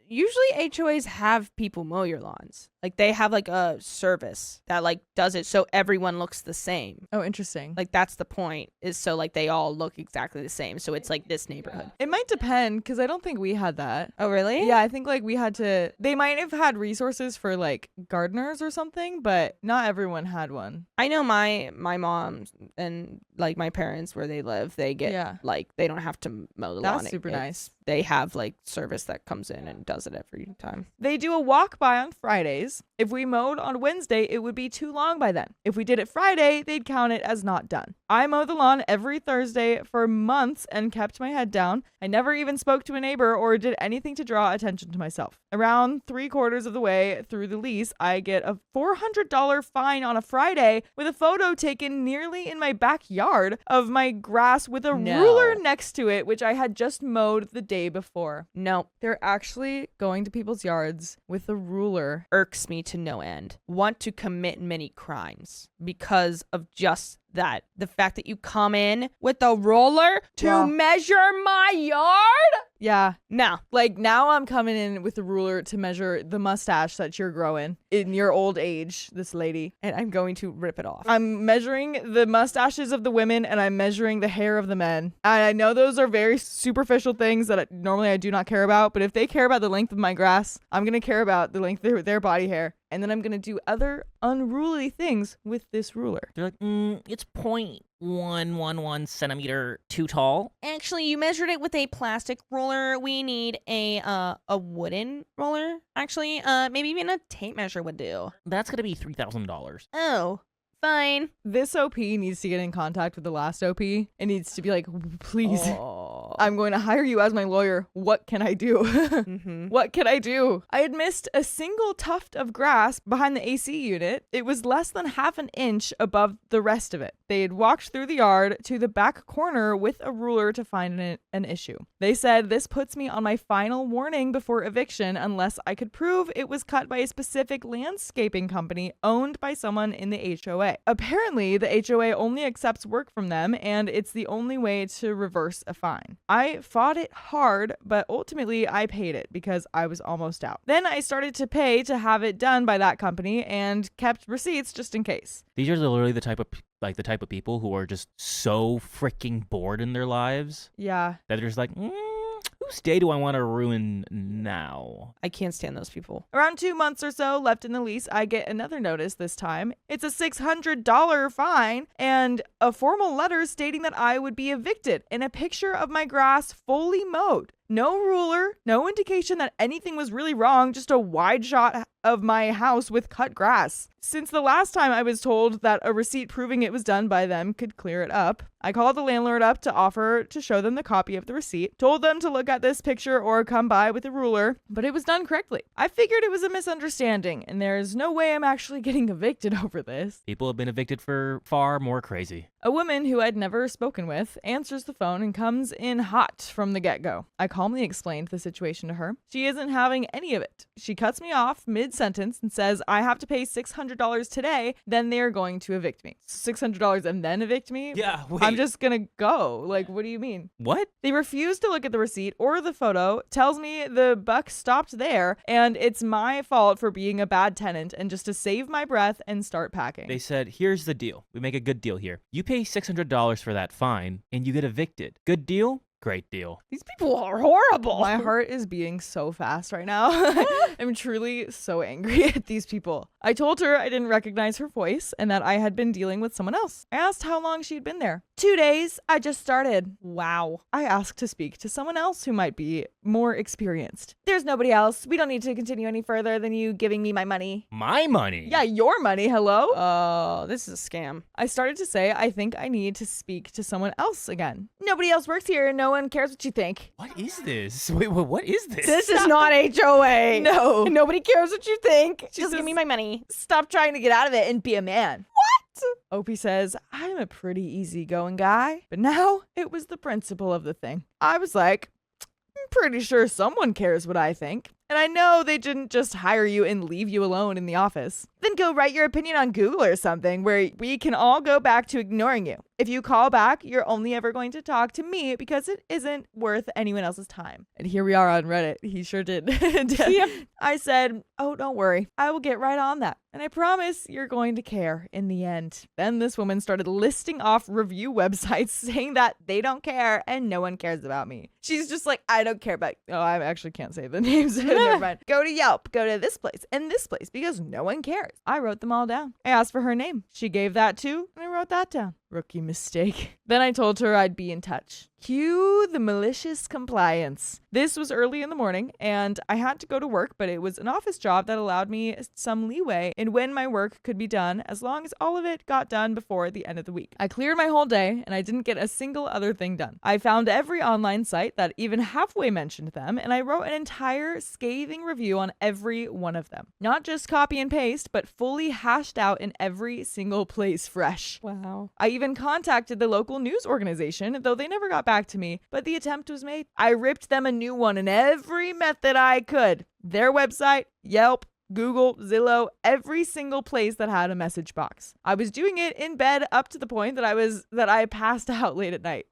Usually HOAs have people mow your lawns. They have a service that does it so everyone looks the same. Oh, interesting. That's the point, is so they all look exactly the same. So it's this neighborhood. It might depend because I don't think we had that. Oh, really? Yeah, I think we had to, they might have had resources for gardeners or something, but not everyone had one. I know my mom and my parents where they live, they get they don't have to mow the lawn. That's super nice. They have service that comes in and does it every time. They do a walk by on Fridays. If we mowed on Wednesday, it would be too long by then. If we did it Friday, they'd count it as not done. I mowed the lawn every Thursday for months and kept my head down. I never even spoke to a neighbor or did anything to draw attention to myself. Around 3/4 of the way through the lease, I get a $400 fine on a Friday with a photo taken nearly in my backyard of my grass with a ruler next to it, which I had just mowed the day before. No. They're actually going to people's yards with a ruler. Irks me to no end. Want to commit many crimes because of just that. The fact that you come in with a roller to measure my yard? Yeah. No. Now I'm coming in with a ruler to measure the mustache that you're growing in your old age, this lady. And I'm going to rip it off. I'm measuring the mustaches of the women and I'm measuring the hair of the men. And I know those are very superficial things that normally I do not care about, but if they care about the length of my grass, I'm going to care about the length of their body hair. And then I'm going to do other unruly things with this ruler. They're like, it's 0.111 centimeter too tall. Actually, you measured it with a plastic roller. We need a wooden roller. Actually, maybe even a tape measure would do. That's going to be $3,000. Oh, Fine. This OP needs to get in contact with the last OP. It needs to be like, please, Oh. I'm going to hire you as my lawyer. What can I do? What can I do? I had missed a single tuft of grass behind the AC unit. It was less than half an inch above the rest of it. They had walked through the yard to the back corner with a ruler to find an issue. They said this puts me on my final warning before eviction unless I could prove it was cut by a specific landscaping company owned by someone in the HOA. Apparently, the HOA only accepts work from them, and it's the only way to reverse a fine. I fought it hard, but ultimately I paid it because I was almost out. Then I started to pay to have it done by that company and kept receipts just in case. These are literally the type of people who are just so freaking bored in their lives Yeah. that they're just like, whose day do I want to ruin now? I can't stand those people. Around 2 months or so left in the lease, I get another notice this time. It's a $600 fine and a formal letter stating that I would be evicted and a picture of my grass fully mowed. No ruler, no indication that anything was really wrong, just a wide shot of my house with cut grass. Since the last time I was told that a receipt proving it was done by them could clear it up, I called the landlord up to offer to show them the copy of the receipt, told them to look at this picture or come by with a ruler, but it was done correctly. I figured it was a misunderstanding, and there's no way I'm actually getting evicted over this. People have been evicted for far more crazy. A woman who I'd never spoken with answers the phone and comes in hot from the get-go. I calmly explained the situation to her. She isn't having any of it. She cuts me off mid-sentence and says I have to pay $600 today, then they're going to evict me. $600 and then evict me? Yeah, wait. I'm just gonna go. Like, what do you mean? What? They refuse to look at the receipt or the photo, tells me the buck stopped there, and it's my fault for being a bad tenant and just to save my breath and start packing. They said, here's the deal. We make a good deal here. You pay $600 for that fine, and you get evicted. Good deal? Great deal. These people are horrible. My heart is beating so fast right now. I'm truly so angry at these people. I told her I didn't recognize her voice and that I had been dealing with someone else. I asked how long she'd been there. 2 days. I just started. Wow. I asked to speak to someone else who might be more experienced. There's nobody else. We don't need to continue any further than you giving me my money. My money? Yeah, your money. Hello? Oh, this is a scam. I started to say I think I need to speak to someone else again. Nobody else works here. No one cares what you think. What is this? Wait, what is this? This is not HOA. No. Nobody cares what you think. Just says- give me my money. Stop trying to get out of it and be a man. What? Opie says, I'm a pretty easygoing guy. But now it was the principle of the thing. I was like, I'm pretty sure someone cares what I think. And I know they didn't just hire you and leave you alone in the office. Then go write your opinion on Google or something where we can all go back to ignoring you. If you call back, you're only ever going to talk to me because it isn't worth anyone else's time. And here we are on Reddit. He sure did. Yep. I said, oh, don't worry. I will get right on that. And I promise you're going to care in the end. Then this woman started listing off review websites saying that they don't care and no one cares about me. She's just like, I don't care about, oh, I actually can't say the names. Never mind. Go to Yelp, go to this place and this place because no one cares. I wrote them all down. I asked for her name. She gave that too, and I wrote that down. Rookie mistake. Then I told her I'd be in touch. Cue the malicious compliance. This was early in the morning and I had to go to work, but it was an office job that allowed me some leeway in when my work could be done as long as all of it got done before the end of the week. I cleared my whole day and I didn't get a single other thing done. I found every online site that even halfway mentioned them and I wrote an entire scathing review on every one of them. Not just copy and paste, but fully hashed out in every single place fresh. Wow. I even contacted the local news organization, though they never got back to me, but the attempt was made. I ripped them a new one in every method I could. Their website, Yelp, Google, Zillow, every single place that had a message box. I was doing it in bed up to the point that I passed out late at night.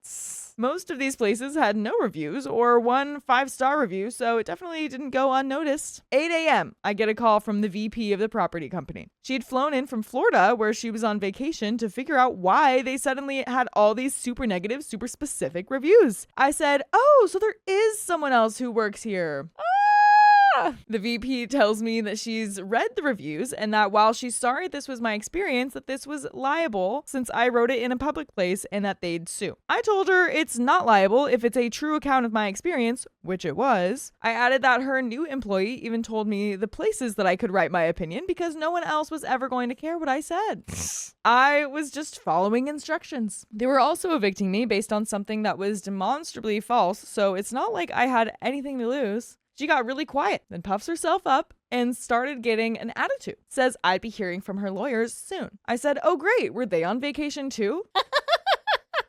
Most of these places had no reviews or 1 5-star review, so it definitely didn't go unnoticed. 8 a.m., I get a call from the VP of the property company. She had flown in from Florida, where she was on vacation, to figure out why they suddenly had all these super negative, super specific reviews. I said, oh, so there is someone else who works here. The VP tells me that she's read the reviews and that while she's sorry this was my experience, that this was liable since I wrote it in a public place and that they'd sue. I told her it's not liable if it's a true account of my experience, which it was. I added that her new employee even told me the places that I could write my opinion because no one else was ever going to care what I said. I was just following instructions. They were also evicting me based on something that was demonstrably false, so it's not like I had anything to lose. She got really quiet, then puffs herself up and started getting an attitude. Says I'd be hearing from her lawyers soon. I said, oh great, were they on vacation too?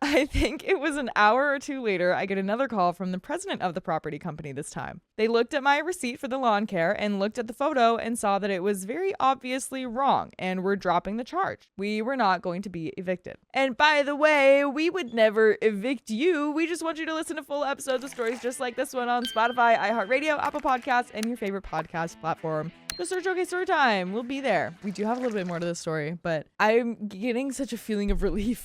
I think it was an hour or two later, I get another call from the president of the property company this time. They looked at my receipt for the lawn care and looked at the photo and saw that it was very obviously wrong and were dropping the charge. We were not going to be evicted. And by the way, we would never evict you. We just want you to listen to full episodes of stories just like this one on Spotify, iHeartRadio, Apple Podcasts, and your favorite podcast platform. Just search OK Storytime. We'll be there. We do have a little bit more to this story, but I'm getting such a feeling of relief.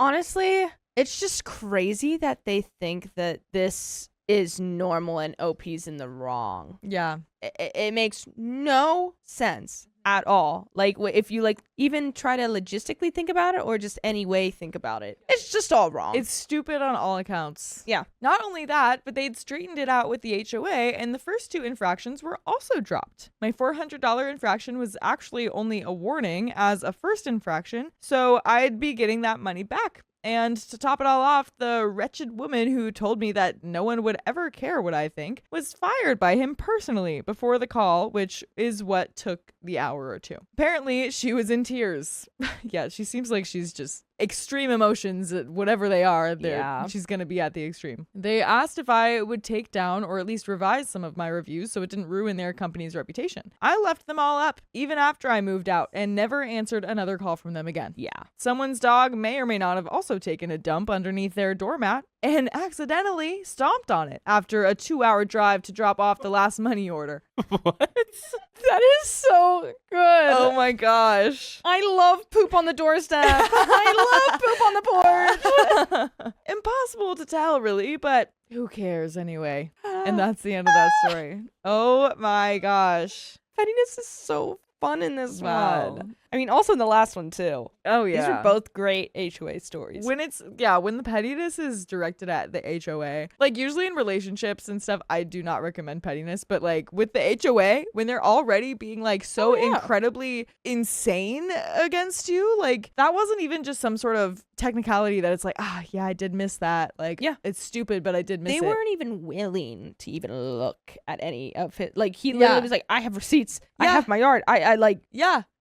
Honestly, it's just crazy that they think that this is normal and OP's in the wrong. Yeah. It makes no sense at all. Like, if you even try to logistically think about it or just any way think about it, it's just all wrong. It's stupid on all accounts. Yeah. Not only that, but they'd straightened it out with the HOA, and the first two infractions were also dropped. My $400 infraction was actually only a warning as a first infraction, so I'd be getting that money back. And to top it all off, the wretched woman who told me that no one would ever care what I think was fired by him personally before the call, which is what took the hour or two. Apparently, she was in tears. Yeah, she seems like she's just extreme emotions, whatever they are. Yeah. She's going to be at the extreme. They asked if I would take down or at least revise some of my reviews so it didn't ruin their company's reputation. I left them all up even after I moved out and never answered another call from them again. Yeah. Someone's dog may or may not have also taken a dump underneath their doormat and accidentally stomped on it after a 2-hour drive to drop off the last money order. What? That is so good. Oh my gosh. I love poop on the doorstep. I love poop on the porch. Impossible to tell, really, but who cares anyway? And that's the end of that story. Oh my gosh. Pettiness is so fun in this Wow. one. I mean, also in the last one, too. Oh yeah. These are both great HOA stories. When the pettiness is directed at the HOA, like usually in relationships and stuff, I do not recommend pettiness, but like with the HOA, when they're already being like so incredibly insane against you, like that wasn't even just some sort of technicality that it's like, yeah, I did miss that. Like, yeah, it's stupid, but I did miss it. They weren't even willing to even look at any of it. Like he literally was like, I have receipts. I have my yard. I like,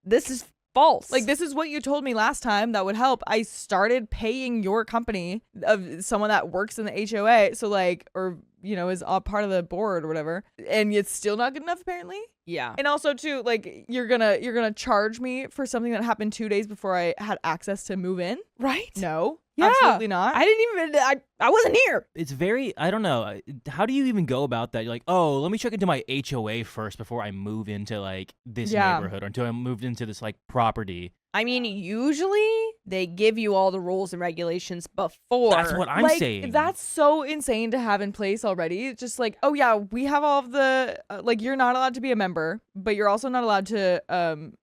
this is false. Like, this is what you told me last time that would help. I started paying your company of someone that works in the HOA. So like, or, you know, is a part of the board or whatever. And it's still not good enough, apparently. Yeah. And also too, like, you're gonna charge me for something that happened 2 days before I had access to move in. Right. No. Yeah. Absolutely not. I didn't even, I wasn't here. It's very, I don't know. How do you even go about that? You're like, oh, let me check into my HOA first before I move into like this neighborhood or until I moved into this like property. I mean, usually they give you all the rules and regulations before. That's what I'm saying. That's so insane to have in place already. It's just like, oh yeah, we have all of the, like, you're not allowed to be a member, but you're also not allowed to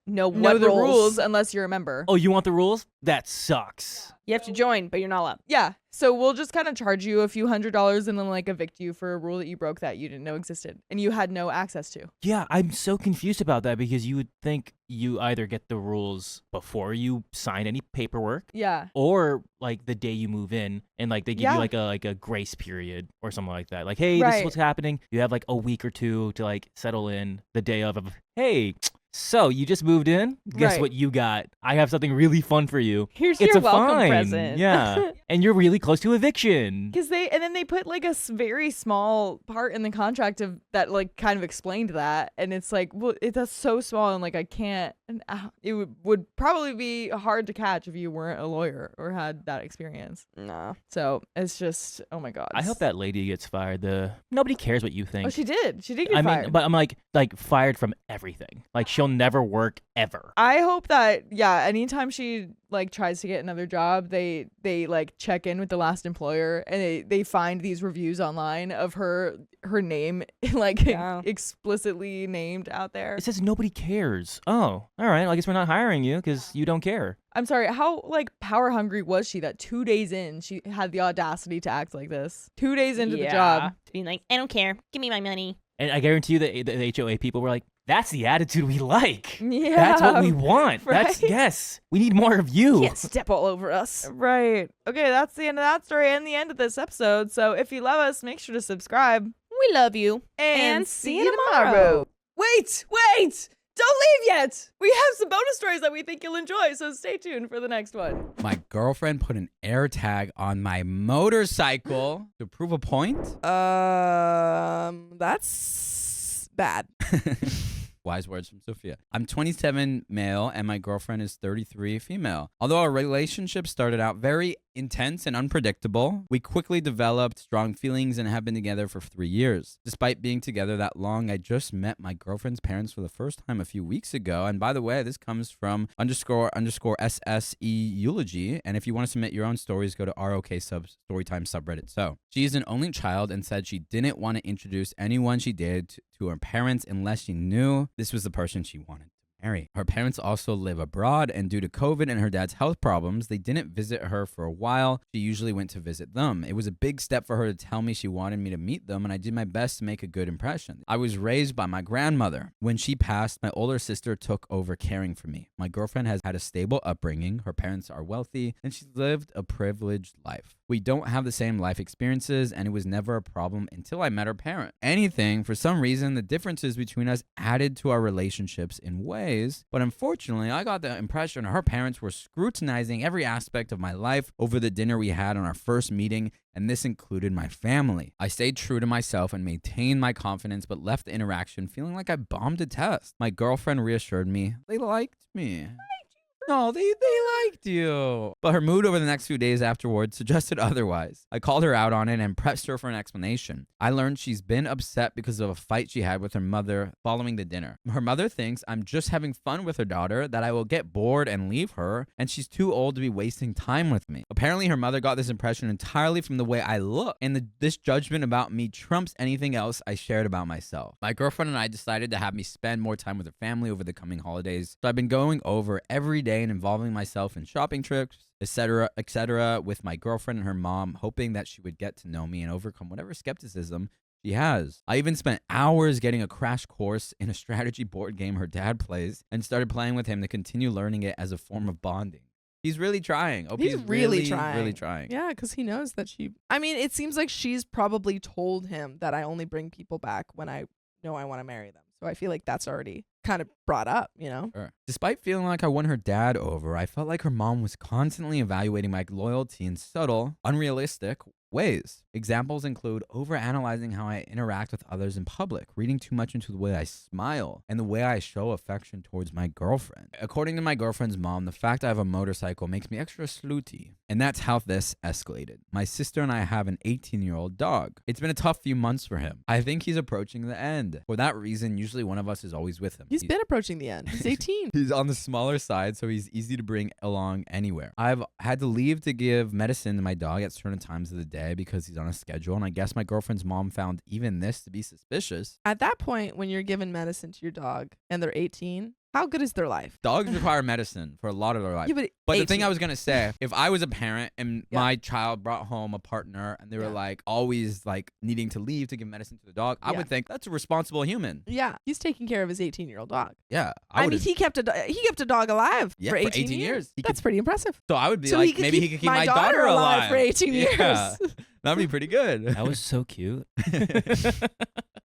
know the rules unless you're a member. Oh, you want the rules? That sucks. You have to join, but you're not allowed. Yeah. So we'll just kind of charge you a few $100s and then like evict you for a rule that you broke that you didn't know existed and you had no access to. Yeah, I'm so confused about that because you would think you either get the rules before you sign any paperwork. Yeah. Or like the day you move in and like they give you like a grace period or something like that. Like, hey, this is what's happening. You have like a week or two to like settle in the day of hey, so you just moved in? Guess what you got? I have something really fun for you. Here's it's your a welcome fine. present. Yeah. And you're really close to eviction. Because then they put like a very small part in the contract of that like kind of explained that, and it's like, well, that's so small and like I can't. And it would probably be hard to catch if you weren't a lawyer or had that experience. No. So it's just, oh my god. I hope that lady gets fired. Nobody cares what you think. Oh, she did. She did get I fired. mean, but I'm like fired from everything. Like she'll never work ever. I hope that, yeah, anytime she like tries to get another job, they like check in with the last employer and they find these reviews online of her name like explicitly named out there. It says nobody cares. Oh, all right. Well, I guess we're not hiring you because you don't care. I'm sorry, how like power hungry was she that 2 days in she had the audacity to act like this? 2 days into the job. Being like, I don't care. Give me my money. And I guarantee you that the HOA people were like, that's the attitude we like. Yeah. That's what we want. Right? Yes. We need more of you. Can't step all over us. Right. Okay, that's the end of that story and the end of this episode. So if you love us, make sure to subscribe. We love you. And see you tomorrow. Wait! Don't leave yet! We have some bonus stories that we think you'll enjoy, so stay tuned for the next one. My girlfriend put an AirTag on my motorcycle to prove a point. That's bad. Wise words from Sophia. I'm 27 male and my girlfriend is 33 female. Although our relationship started out very intense and unpredictable, we quickly developed strong feelings and have been together for 3 years. Despite being together that long, I just met my girlfriend's parents for the first time a few weeks ago. And by the way, this comes from __SSE eulogy. And if you want to submit your own stories, go to storytime subreddit. So she is an only child and said she didn't want to introduce anyone she did to her parents unless she knew this was the person she wanted to marry. Her parents also live abroad, and due to COVID and her dad's health problems, they didn't visit her for a while. She usually went to visit them. It was a big step for her to tell me she wanted me to meet them, and I did my best to make a good impression. I was raised by my grandmother. When she passed, my older sister took over caring for me. My girlfriend has had a stable upbringing. Her parents are wealthy, and she's lived a privileged life. We don't have the same life experiences, and it was never a problem until I met her parent. For some reason, the differences between us added to our relationships in ways, but unfortunately, I got the impression her parents were scrutinizing every aspect of my life over the dinner we had on our first meeting, and this included my family. I stayed true to myself and maintained my confidence, but left the interaction feeling like I bombed a test. My girlfriend reassured me they liked me. No, they liked you. But her mood over the next few days afterwards suggested otherwise. I called her out on it and pressed her for an explanation. I learned she's been upset because of a fight she had with her mother following the dinner. Her mother thinks I'm just having fun with her daughter, that I will get bored and leave her, and she's too old to be wasting time with me. Apparently, her mother got this impression entirely from the way I look, and this judgment about me trumps anything else I shared about myself. My girlfriend and I decided to have me spend more time with her family over the coming holidays, so I've been going over every day and involving myself in shopping trips, etc., with my girlfriend and her mom, hoping that she would get to know me and overcome whatever skepticism she has. I even spent hours getting a crash course in a strategy board game her dad plays and started playing with him to continue learning it as a form of bonding. He's really trying. He's really trying. Really trying. Yeah, because he knows that it seems like she's probably told him that I only bring people back when I know I want to marry them. So I feel like that's already kind of brought up, you know? Sure. Despite feeling like I won her dad over, I felt like her mom was constantly evaluating my loyalty in subtle, unrealistic ways. Examples include overanalyzing how I interact with others in public, reading too much into the way I smile, and the way I show affection towards my girlfriend. According to my girlfriend's mom, the fact I have a motorcycle makes me extra slutty. And that's how this escalated. My sister and I have an 18-year-old dog. It's been a tough few months for him. I think he's approaching the end. For that reason, usually one of us is always with him. He's been approaching the end. He's 18. He's on the smaller side, so he's easy to bring along anywhere. I've had to leave to give medicine to my dog at certain times of the day because he's on a schedule, and I guess my girlfriend's mom found even this to be suspicious. At that point, when you're giving medicine to your dog and they're 18, how good is their life? Dogs require medicine for a lot of their life. Yeah, but the thing I was going to say, if I was a parent and my child brought home a partner and they were like always like needing to leave to give medicine to the dog, I would think that's a responsible human. Yeah, he's taking care of his 18-year-old dog. Yeah. I mean, he kept a dog alive for 18 years. That's pretty impressive. So I would be like, maybe he could keep my daughter alive for 18 years. Yeah. That'd be pretty good. That was so cute.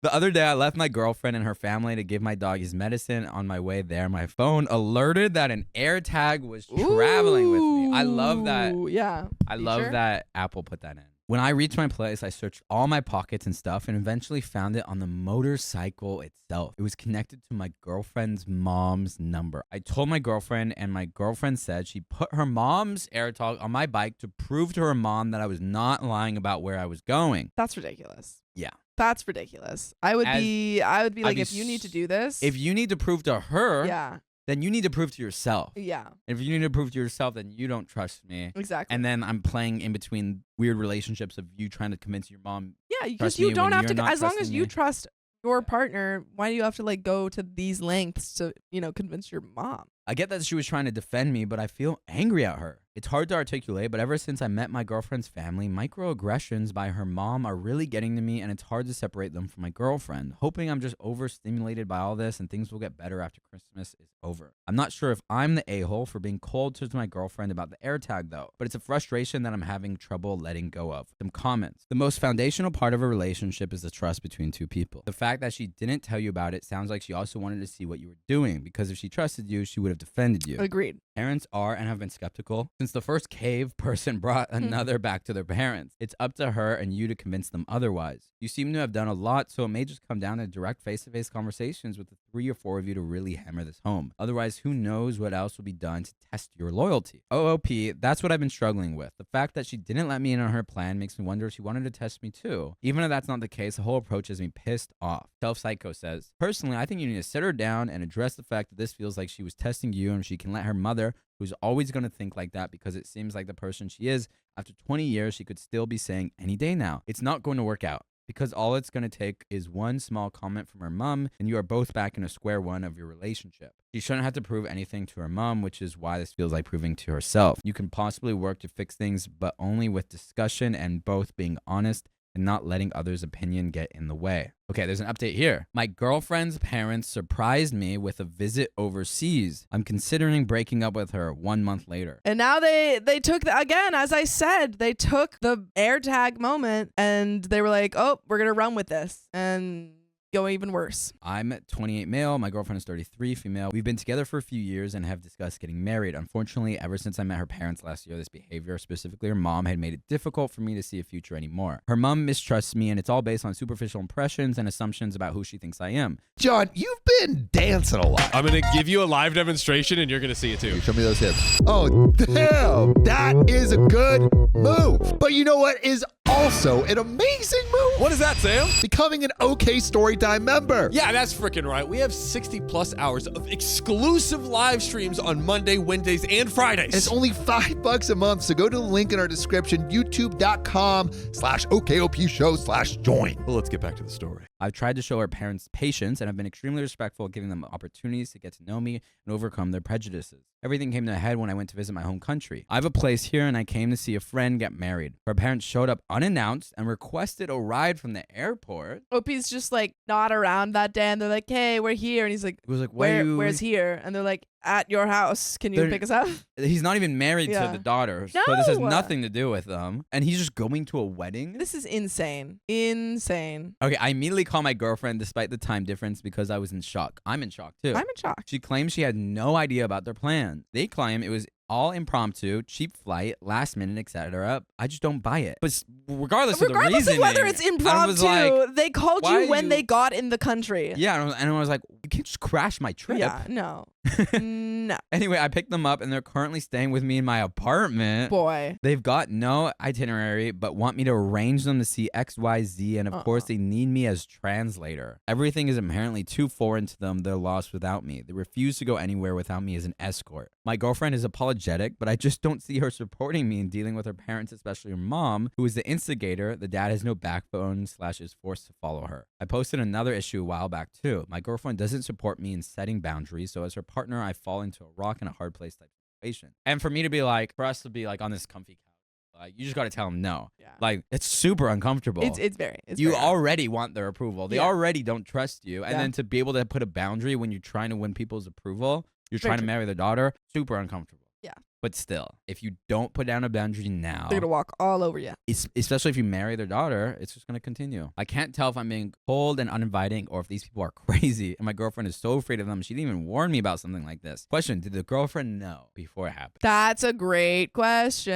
The other day, I left my girlfriend and her family to give my dog his medicine. On my way there, my phone alerted that an AirTag was traveling with me. I love that. Yeah. I love that Apple put that in. When I reached my place, I searched all my pockets and stuff and eventually found it on the motorcycle itself. It was connected to my girlfriend's mom's number. I told my girlfriend, and my girlfriend said she put her mom's AirTag on my bike to prove to her mom that I was not lying about where I was going. That's ridiculous. Yeah. That's ridiculous. I would be like, if you need to do this, If you need to prove to her, yeah, then you need to prove to yourself. yeah, If you need to prove to yourself, then you don't trust me. exactly. And then I'm playing in between weird relationships of you trying to convince your mom. Yeah, because trust you me don't when have you're to. not As long as trusting you me. trust your partner, why do you have to like go to these lengths to convince your mom? I get that she was trying to defend me, but I feel angry at her. It's hard to articulate, but ever since I met my girlfriend's family, microaggressions by her mom are really getting to me, and it's hard to separate them from my girlfriend. Hoping I'm just overstimulated by all this and things will get better after Christmas is over. I'm not sure if I'm the a-hole for being cold to my girlfriend about the AirTag though, but it's a frustration that I'm having trouble letting go of. Some comments. The most foundational part of a relationship is the trust between two people. The fact that she didn't tell you about it sounds like she also wanted to see what you were doing, because if she trusted you, she would have defended you. Agreed. Parents are and have been skeptical since the first cave person brought another back to their parents. It's up to her and you to convince them otherwise. You seem to have done a lot, so it may just come down to direct face-to-face conversations with the 3 or 4 of you to really hammer this home. Otherwise, who knows what else will be done to test your loyalty. OOP, that's what I've been struggling with. The fact that she didn't let me in on her plan makes me wonder if she wanted to test me too. Even if that's not the case, the whole approach has me pissed off. Self-Psycho says, personally, I think you need to sit her down and address the fact that this feels like she was testing you, and she can let her mother, who's always going to think like that because it seems like the person she is, after 20 years, she could still be saying any day now. It's not going to work out, because all it's going to take is one small comment from her mom, and you are both back in a square one of your relationship. She shouldn't have to prove anything to her mom, which is why this feels like proving to herself. You can possibly work to fix things, but only with discussion and both being honest and not letting others' opinion get in the way. Okay, there's an update here. My girlfriend's parents surprised me with a visit overseas. I'm considering breaking up with her 1 month later. And now they took again, as I said, they took the AirTag moment and they were like, oh, we're gonna run with this and go even worse. I'm 28 male. My girlfriend is 33 female. We've been together for a few years and have discussed getting married. Unfortunately, ever since I met her parents last year, this behavior, specifically her mom, had made it difficult for me to see a future anymore. Her mom mistrusts me, and it's all based on superficial impressions and assumptions about who she thinks I am. John, you've been dancing a lot. I'm going to give you a live demonstration and you're going to see it too. Show me those hips. Oh, damn. That is a good move. But you know what is also an amazing move? What is that, Sam? Becoming an OK Storytime member. Yeah, that's freaking right. We have 60 plus hours of exclusive live streams on Monday, Wednesdays, and Fridays. And it's only $5 a month, so go to the link in our description, youtube.com/OKOP show/join. Well, let's get back to the story. I've tried to show her parents patience and have been extremely respectful, giving them opportunities to get to know me and overcome their prejudices. Everything came to a head when I went to visit my home country. I have a place here and I came to see a friend get married. Her parents showed up unannounced and requested a ride from the airport. Opie's just like not around that day and they're like, hey, we're here. And he's like, It was like, where's here? And they're like, at your house. Can you They're- pick us up? He's not even married Yeah. to the daughter, so this has No! nothing to do with them. And he's just going to a wedding? This is insane. Insane. Okay, I immediately call my girlfriend despite the time difference because I was in shock. I'm in shock too. I'm in shock. She claims she had no idea about their plan. They claim it was all impromptu, cheap flight, last minute, etc. I just don't buy it. But regardless of the reasoning, of whether it's I was impromptu, like, they called why you when you- they got in the country. yeah, and I was like, you can't just crash my trip. Yeah, no. No. Anyway, I picked them up and they're currently staying with me in my apartment. Boy. They've got no itinerary, but want me to arrange them to see X, Y, Z, and of course they need me as translator. Everything is apparently too foreign to them. They're lost without me. They refuse to go anywhere without me as an escort. My girlfriend is apologetic, but I just don't see her supporting me in dealing with her parents, especially her mom, who is the instigator. The dad has no backbone / is forced to follow her. I posted another issue a while back too. My girlfriend doesn't support me in setting boundaries, so as her partner, I fall into a rock and a hard place type situation. And for me to be like, for us to be like on this comfy couch, like you just got to tell them no. Yeah. Like it's super uncomfortable. It's very. You very already want their approval. They Yeah. already don't trust you. And Yeah. then to be able to put a boundary when you're trying to win people's approval, you're Very trying to true. marry their daughter, super uncomfortable. Yeah. But still, if you don't put down a boundary now, They're gonna walk all over you. especially if you marry their daughter, it's just going to continue. I can't tell if I'm being cold and uninviting or if these people are crazy. And my girlfriend is so afraid of them. She didn't even warn me about something like this. Question, did the girlfriend know before it happened? That's a great question.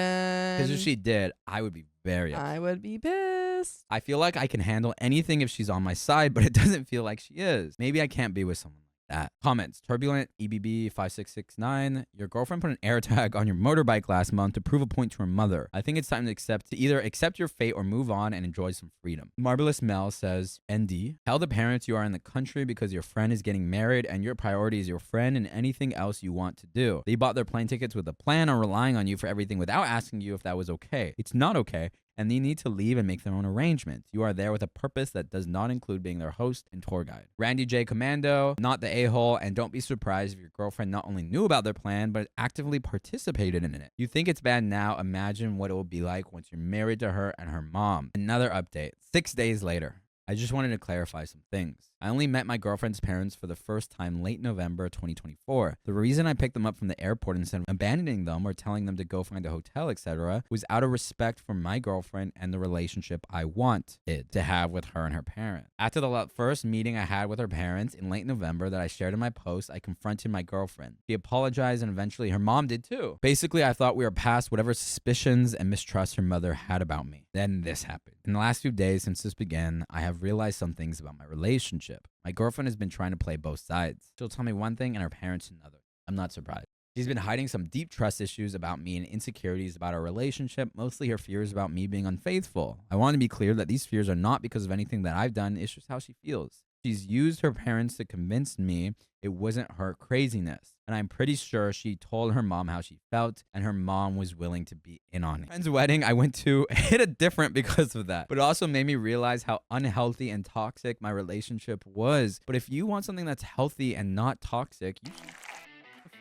Because if she did, I would be very upset. I would be pissed. I feel like I can handle anything if she's on my side, but it doesn't feel like she is. Maybe I can't be with someone. that. Comments. Turbulent EBB 5669. Your girlfriend put an AirTag on your motorbike last month to prove a point to her mother. I think it's time to either accept your fate or move on and enjoy some freedom. Marvelous Mel says, ND, tell the parents you are in the country because your friend is getting married and your priority is your friend and anything else you want to do. They bought their plane tickets with a plan on relying on you for everything without asking you if that was okay. It's not okay. And they need to leave and make their own arrangements. You are there with a purpose that does not include being their host and tour guide. Randy J. Commando, not the a-hole, and don't be surprised if your girlfriend not only knew about their plan, but actively participated in it. You think it's bad now, imagine what it will be like once you're married to her and her mom. Another update, 6 days later. I just wanted to clarify some things. I only met my girlfriend's parents for the first time late November 2024. The reason I picked them up from the airport instead of abandoning them or telling them to go find a hotel, etc., was out of respect for my girlfriend and the relationship I wanted to have with her and her parents. After the first meeting I had with her parents in late November that I shared in my post, I confronted my girlfriend. She apologized and eventually her mom did too. Basically, I thought we were past whatever suspicions and mistrust her mother had about me. Then this happened. In the last few days since this began, I have realized some things about my relationship. My girlfriend has been trying to play both sides. She'll tell me one thing and her parents another. I'm not surprised. She's been hiding some deep trust issues about me and insecurities about our relationship, mostly her fears about me being unfaithful. I want to be clear that these fears are not because of anything that I've done, it's just how she feels. She's used her parents to convince me it wasn't her craziness. And I'm pretty sure she told her mom how she felt, and her mom was willing to be in on it. Friend's wedding I went to hit a different because of that. But it also made me realize how unhealthy and toxic my relationship was. But if you want something that's healthy and not toxic, you should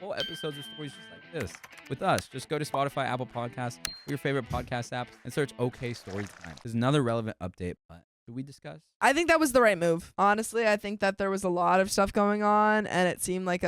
full episodes of stories just like this with us. Just go to Spotify, Apple Podcasts, or your favorite podcast apps, and search OK Storytime. There's another relevant update, but should we discuss? I think that was the right move. Honestly, I think that there was a lot of stuff going on, and it seemed like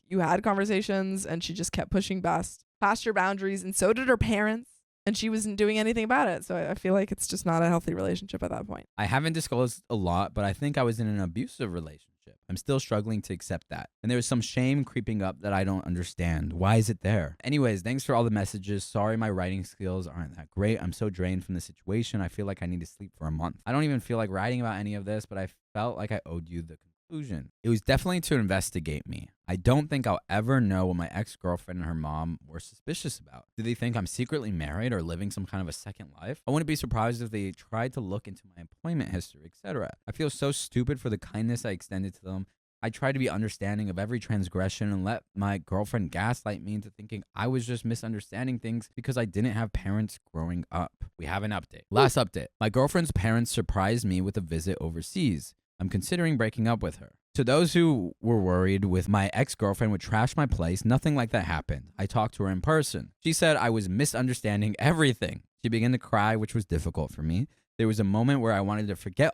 you had conversations, and she just kept pushing past your boundaries, and so did her parents, and she wasn't doing anything about it. So I feel like it's just not a healthy relationship at that point. I haven't disclosed a lot, but I think I was in an abusive relationship. I'm still struggling to accept that. And there was some shame creeping up that I don't understand. Why is it there? Anyways, thanks for all the messages. Sorry my writing skills aren't that great. I'm so drained from the situation. I feel like I need to sleep for a month. I don't even feel like writing about any of this, but I felt like I owed you the conclusion. It was definitely to investigate me. I don't think I'll ever know what my ex-girlfriend and her mom were suspicious about. Do they think I'm secretly married or living some kind of a second life? I wouldn't be surprised if they tried to look into my employment history, etc. I feel so stupid for the kindness I extended to them. I tried to be understanding of every transgression and let my girlfriend gaslight me into thinking I was just misunderstanding things because I didn't have parents growing up. We have an update. Last update. My girlfriend's parents surprised me with a visit overseas. I'm considering breaking up with her. To those who were worried with my ex-girlfriend would trash my place, nothing like that happened. I talked to her in person. She said I was misunderstanding everything. She began to cry, which was difficult for me. There was a moment where I wanted to forget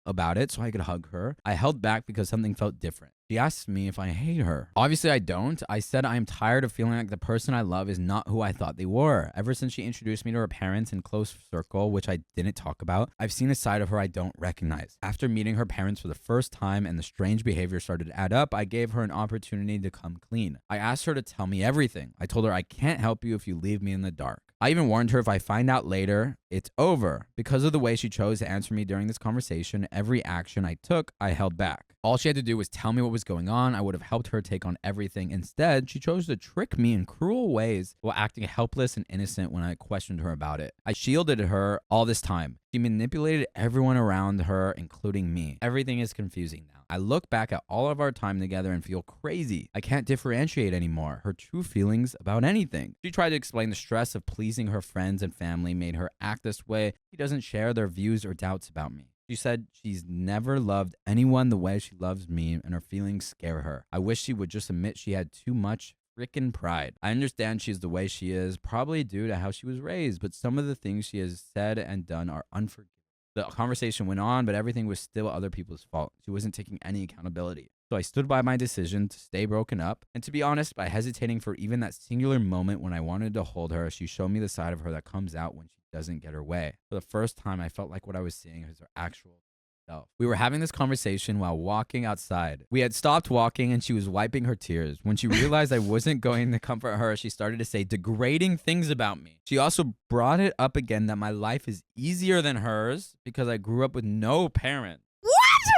about it so I could hug her. I held back because something felt different. She asked me if I hate her. Obviously, I don't. I said I am tired of feeling like the person I love is not who I thought they were. Ever since she introduced me to her parents in close circle, which I didn't talk about, I've seen a side of her I don't recognize. After meeting her parents for the first time and the strange behavior started to add up, I gave her an opportunity to come clean. I asked her to tell me everything. I told her I can't help you if you leave me in the dark. I even warned her if I find out later, it's over. Because of the way she chose to answer me during this conversation, every action I took, I held back. All she had to do was tell me what was going on. I would have helped her take on everything. Instead, she chose to trick me in cruel ways while acting helpless and innocent when I questioned her about it. I shielded her all this time. She manipulated everyone around her, including me. Everything is confusing now. I look back at all of our time together and feel crazy. I can't differentiate anymore her true feelings about anything. She tried to explain the stress of pleasing her friends and family made her act this way. She doesn't share their views or doubts about me. She said she's never loved anyone the way she loves me and her feelings scare her. I wish she would just admit she had too much freaking pride. I understand she's the way she is, probably due to how she was raised, but some of the things she has said and done are unforgivable. The conversation went on, but everything was still other people's fault. She wasn't taking any accountability. So I stood by my decision to stay broken up. And to be honest, by hesitating for even that singular moment when I wanted to hold her, she showed me the side of her that comes out when she doesn't get her way. For the first time, I felt like what I was seeing was her actual self. We were having this conversation while walking outside. We had stopped walking and she was wiping her tears. When she realized I wasn't going to comfort her, she started to say degrading things about me. She also brought it up again that my life is easier than hers because I grew up with no parents. What?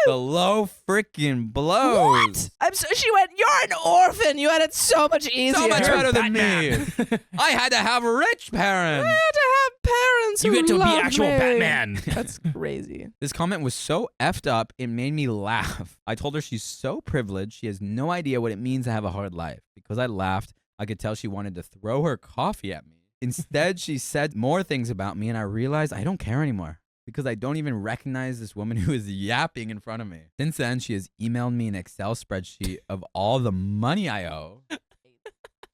The low freaking blows. She went, you're an orphan. You had it so much easier. So much better than me. I had to have rich parents. I had to have parents You who get to be loved actual me. Batman. That's crazy. This comment was so effed up, it made me laugh. I told her she's so privileged, she has no idea what it means to have a hard life. Because I laughed, I could tell she wanted to throw her coffee at me. Instead, she said more things about me, and I realized I don't care anymore because I don't even recognize this woman who is yapping in front of me. Since then, she has emailed me an Excel spreadsheet of all the money I owe.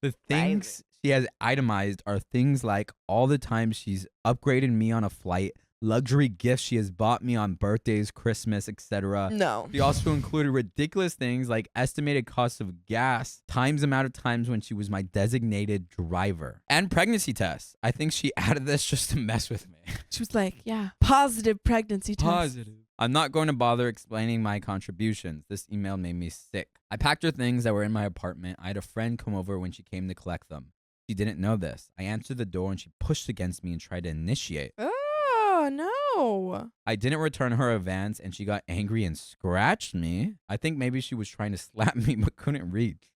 The things she has itemized are things like all the times she's upgraded me on a flight, luxury gifts she has bought me on birthdays, Christmas, etc. No. She also included ridiculous things like estimated cost of gas, times amount of times when she was my designated driver, and pregnancy tests. I think she added this just to mess with me. She was like, yeah, positive pregnancy test. Positive. I'm not going to bother explaining my contributions. This email made me sick. I packed her things that were in my apartment. I had a friend come over when she came to collect them. She didn't know this. I answered the door and she pushed against me and tried to initiate. Oh, no. I didn't return her advance and she got angry and scratched me. I think maybe she was trying to slap me but couldn't reach.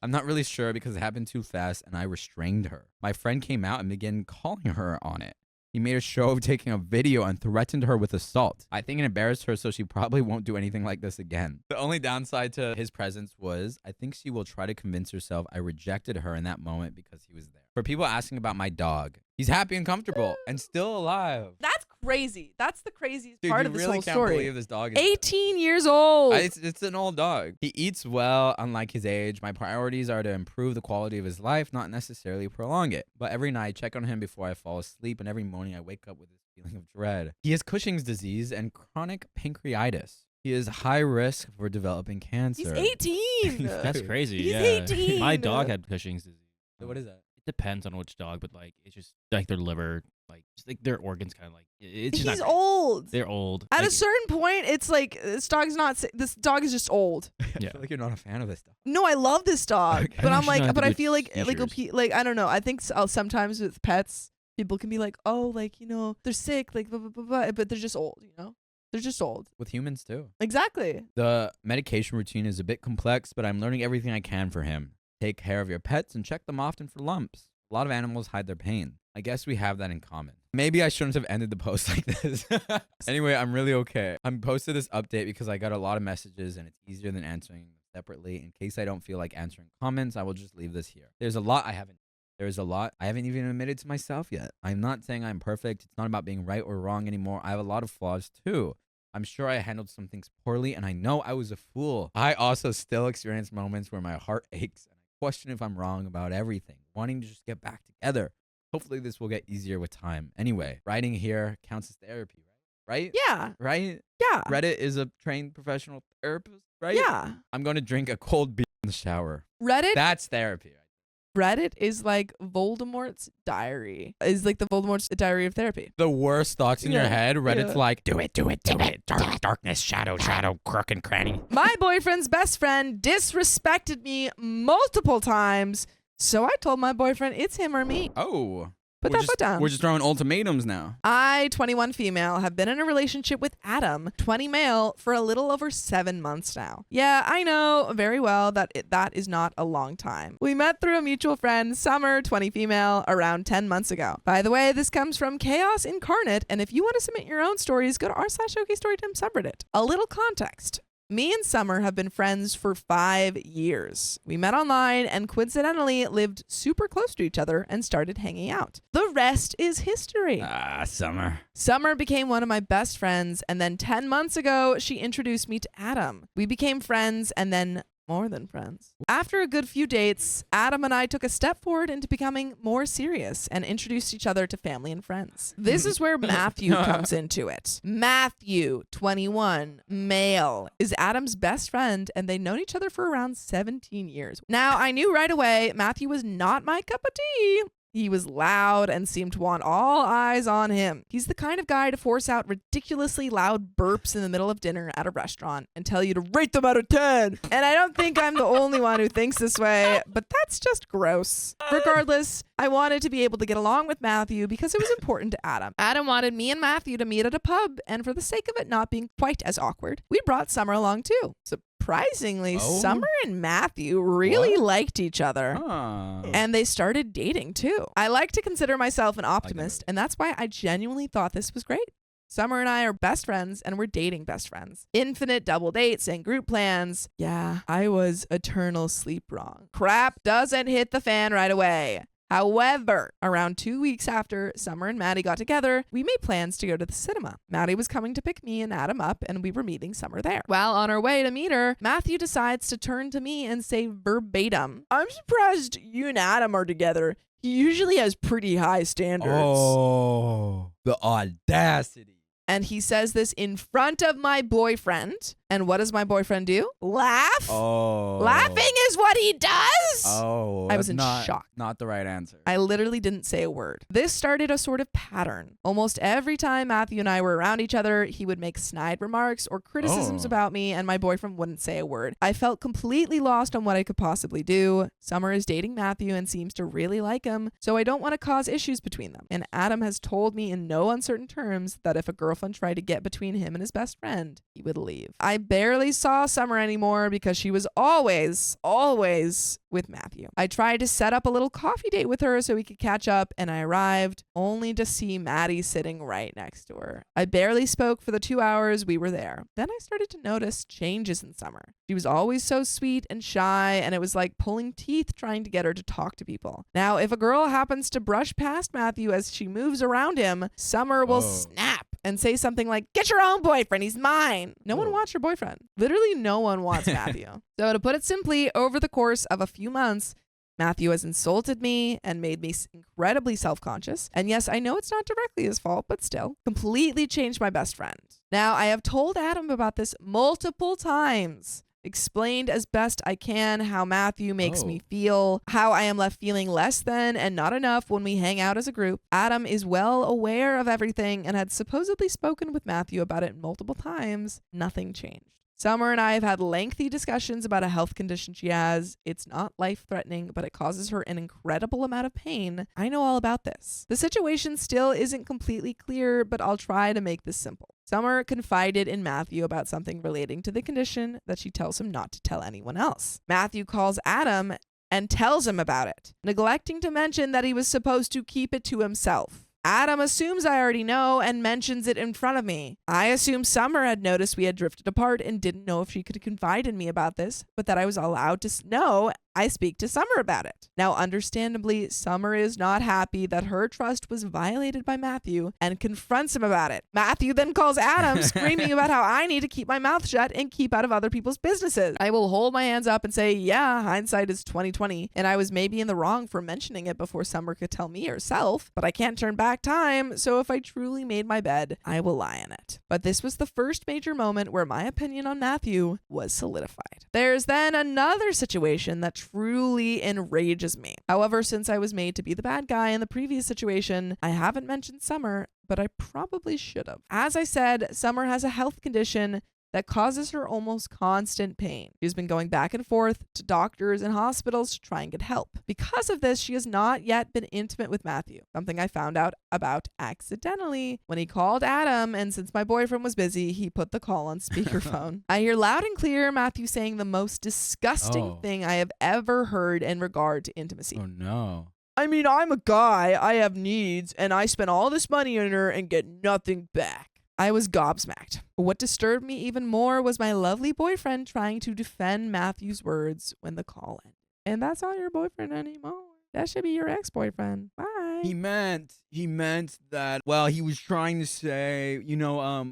I'm not really sure because it happened too fast and I restrained her. My friend came out and began calling her on it. He made a show of taking a video and threatened her with assault. I think it embarrassed her, so she probably won't do anything like this again. The only downside to his presence was I think she will try to convince herself I rejected her in that moment because he was there. For people asking about my dog, he's happy and comfortable and still alive. That's crazy. That's the craziest Dude, part you of this really whole can't story. believe this dog is 18 years old. It's an old dog. He eats well, unlike his age. My priorities are to improve the quality of his life, not necessarily prolong it. But every night, I check on him before I fall asleep, and every morning I wake up with this feeling of dread. He has Cushing's disease and chronic pancreatitis. He is high risk for developing cancer. He's 18. That's crazy. He's yeah. 18. My dog had Cushing's disease. So what is that? It depends on which dog, but like it's just like their liver, like just like their organs, kind of like it's just He's not. old. They're old. At Like, a certain point, it's like this dog's not. This dog is just old. I Yeah. feel like you're not a fan of this dog. No, I love this dog, Okay. but I'm She's like, not but I good feel like seizures. like I don't know. I think sometimes with pets, people can be like, oh, like they're sick, like blah blah blah, blah, but they're just old. They're just old. With humans too. Exactly. The medication routine is a bit complex, but I'm learning everything I can for him. Take care of your pets and check them often for lumps. A lot of animals hide their pain. I guess we have that in common. Maybe I shouldn't have ended the post like this. Anyway, I'm really okay. I'm posted this update because I got a lot of messages and it's easier than answering them separately. In case I don't feel like answering comments, I will just leave this here. There's a lot I haven't even admitted to myself yet. I'm not saying I'm perfect. It's not about being right or wrong anymore. I have a lot of flaws too. I'm sure I handled some things poorly and I know I was a fool. I also still experience moments where my heart aches and I question if I'm wrong about everything, wanting to just get back together. Hopefully this will get easier with time. Anyway, writing here counts as therapy, right? Yeah. Right? Yeah. Reddit is a trained professional therapist, right? Yeah. I'm going to drink a cold beer in the shower. Reddit. That's therapy. Reddit is like Voldemort's diary. Is like the Voldemort's diary of therapy. The worst thoughts in your Yeah, head, Reddit's yeah. like, do it. Darkness, shadow, crook and cranny. My boyfriend's best friend disrespected me multiple times, so I told my boyfriend it's him or me. Oh. Put we're that just, foot down. We're just throwing ultimatums now. I, 21 female, have been in a relationship with Adam, 20 male, for a little over 7 months now. Yeah, I know very well that that is not a long time. We met through a mutual friend, Summer, 20 female, around 10 months ago. By the way, this comes from Chaos Incarnate, and if you want to submit your own stories, go to r/OKStorytime subreddit. A little context. Me and Summer have been friends for 5 years. We met online and coincidentally lived super close to each other and started hanging out. The rest is history. Summer. Summer became one of my best friends, and then 10 months ago, she introduced me to Adam. We became friends and then more than friends. After a good few dates, Adam and I took a step forward into becoming more serious and introduced each other to family and friends. This is where Matthew comes into it. Matthew, 21, male, is Adam's best friend, and they've known each other for around 17 years. Now, I knew right away Matthew was not my cup of tea. He was loud and seemed to want all eyes on him. He's the kind of guy to force out ridiculously loud burps in the middle of dinner at a restaurant and tell you to rate them out of 10. And I don't think I'm the only one who thinks this way, but that's just gross. Regardless, I wanted to be able to get along with Matthew because it was important to Adam. Adam wanted me and Matthew to meet at a pub, and for the sake of it not being quite as awkward, we brought Summer along too. Surprisingly, Summer and Matthew really liked each other. And they started dating too. I like to consider myself an optimist, and that's why I genuinely thought this was great. Summer and I are best friends, and we're dating best friends. Infinite double dates and group plans. Yeah, I was eternal sleep wrong. Crap doesn't hit the fan right away. However, around 2 weeks after Summer and Maddie got together, we made plans to go to the cinema. Maddie was coming to pick me and Adam up, and we were meeting Summer there. While on our way to meet her, Matthew decides to turn to me and say verbatim, "I'm surprised you and Adam are together. He usually has pretty high standards." Oh, the audacity. And he says this in front of my boyfriend. And what does my boyfriend do? Laugh? Oh. Laughing is what he does? Oh. I was in shock. Not the right answer. I literally didn't say a word. This started a sort of pattern. Almost every time Matthew and I were around each other, he would make snide remarks or criticisms about me, and my boyfriend wouldn't say a word. I felt completely lost on what I could possibly do. Summer is dating Matthew and seems to really like him, so I don't want to cause issues between them. And Adam has told me in no uncertain terms that if a girlfriend tried to get between him and his best friend, he would leave. I barely saw Summer anymore because she was always with Matthew. I tried to set up a little coffee date with her so we could catch up, and I arrived only to see Maddie sitting right next to her. I barely spoke for the 2 hours we were there. Then I started to notice changes in Summer. She was always so sweet and shy, and it was like pulling teeth trying to get her to talk to people. Now, if a girl happens to brush past Matthew as she moves around him, Summer will snap and say something like, "Get your own boyfriend, he's mine." No one wants your boyfriend. Literally no one wants Matthew. So to put it simply, over the course of a few months, Matthew has insulted me and made me incredibly self-conscious. And yes, I know it's not directly his fault, but still, completely changed my best friend. Now, I have told Adam about this multiple times. Explained as best I can how Matthew makes me feel, how I am left feeling less than and not enough when we hang out as a group. Adam is well aware of everything and had supposedly spoken with Matthew about it multiple times. Nothing changed. Summer and I have had lengthy discussions about a health condition she has. It's not life-threatening, but it causes her an incredible amount of pain. I know all about this. The situation still isn't completely clear, but I'll try to make this simple. Summer confided in Matthew about something relating to the condition that she tells him not to tell anyone else. Matthew calls Adam and tells him about it, neglecting to mention that he was supposed to keep it to himself. Adam assumes I already know and mentions it in front of me. I assume Summer had noticed we had drifted apart and didn't know if she could confide in me about this, but that I was allowed to know I speak to Summer about it. Now, understandably, Summer is not happy that her trust was violated by Matthew and confronts him about it. Matthew then calls Adam, screaming about how I need to keep my mouth shut and keep out of other people's businesses. I will hold my hands up and say, yeah, hindsight is 20/20, and I was maybe in the wrong for mentioning it before Summer could tell me herself, but I can't turn back time, so if I truly made my bed, I will lie in it. But this was the first major moment where my opinion on Matthew was solidified. There's then another situation that truly enrages me. However, since I was made to be the bad guy in the previous situation, I haven't mentioned Summer, but I probably should have. As I said, Summer has a health condition that causes her almost constant pain. She's been going back and forth to doctors and hospitals to try and get help. Because of this, she has not yet been intimate with Matthew, something I found out about accidentally when he called Adam, and since my boyfriend was busy, he put the call on speakerphone. I hear loud and clear Matthew saying the most disgusting thing I have ever heard in regard to intimacy. Oh no. I mean, I'm a guy, I have needs, and I spent all this money on her and get nothing back. I was gobsmacked. What disturbed me even more was my lovely boyfriend trying to defend Matthew's words when the call ended. And that's not your boyfriend anymore. That should be your ex-boyfriend. Bye. He meant that, well, he was trying to say,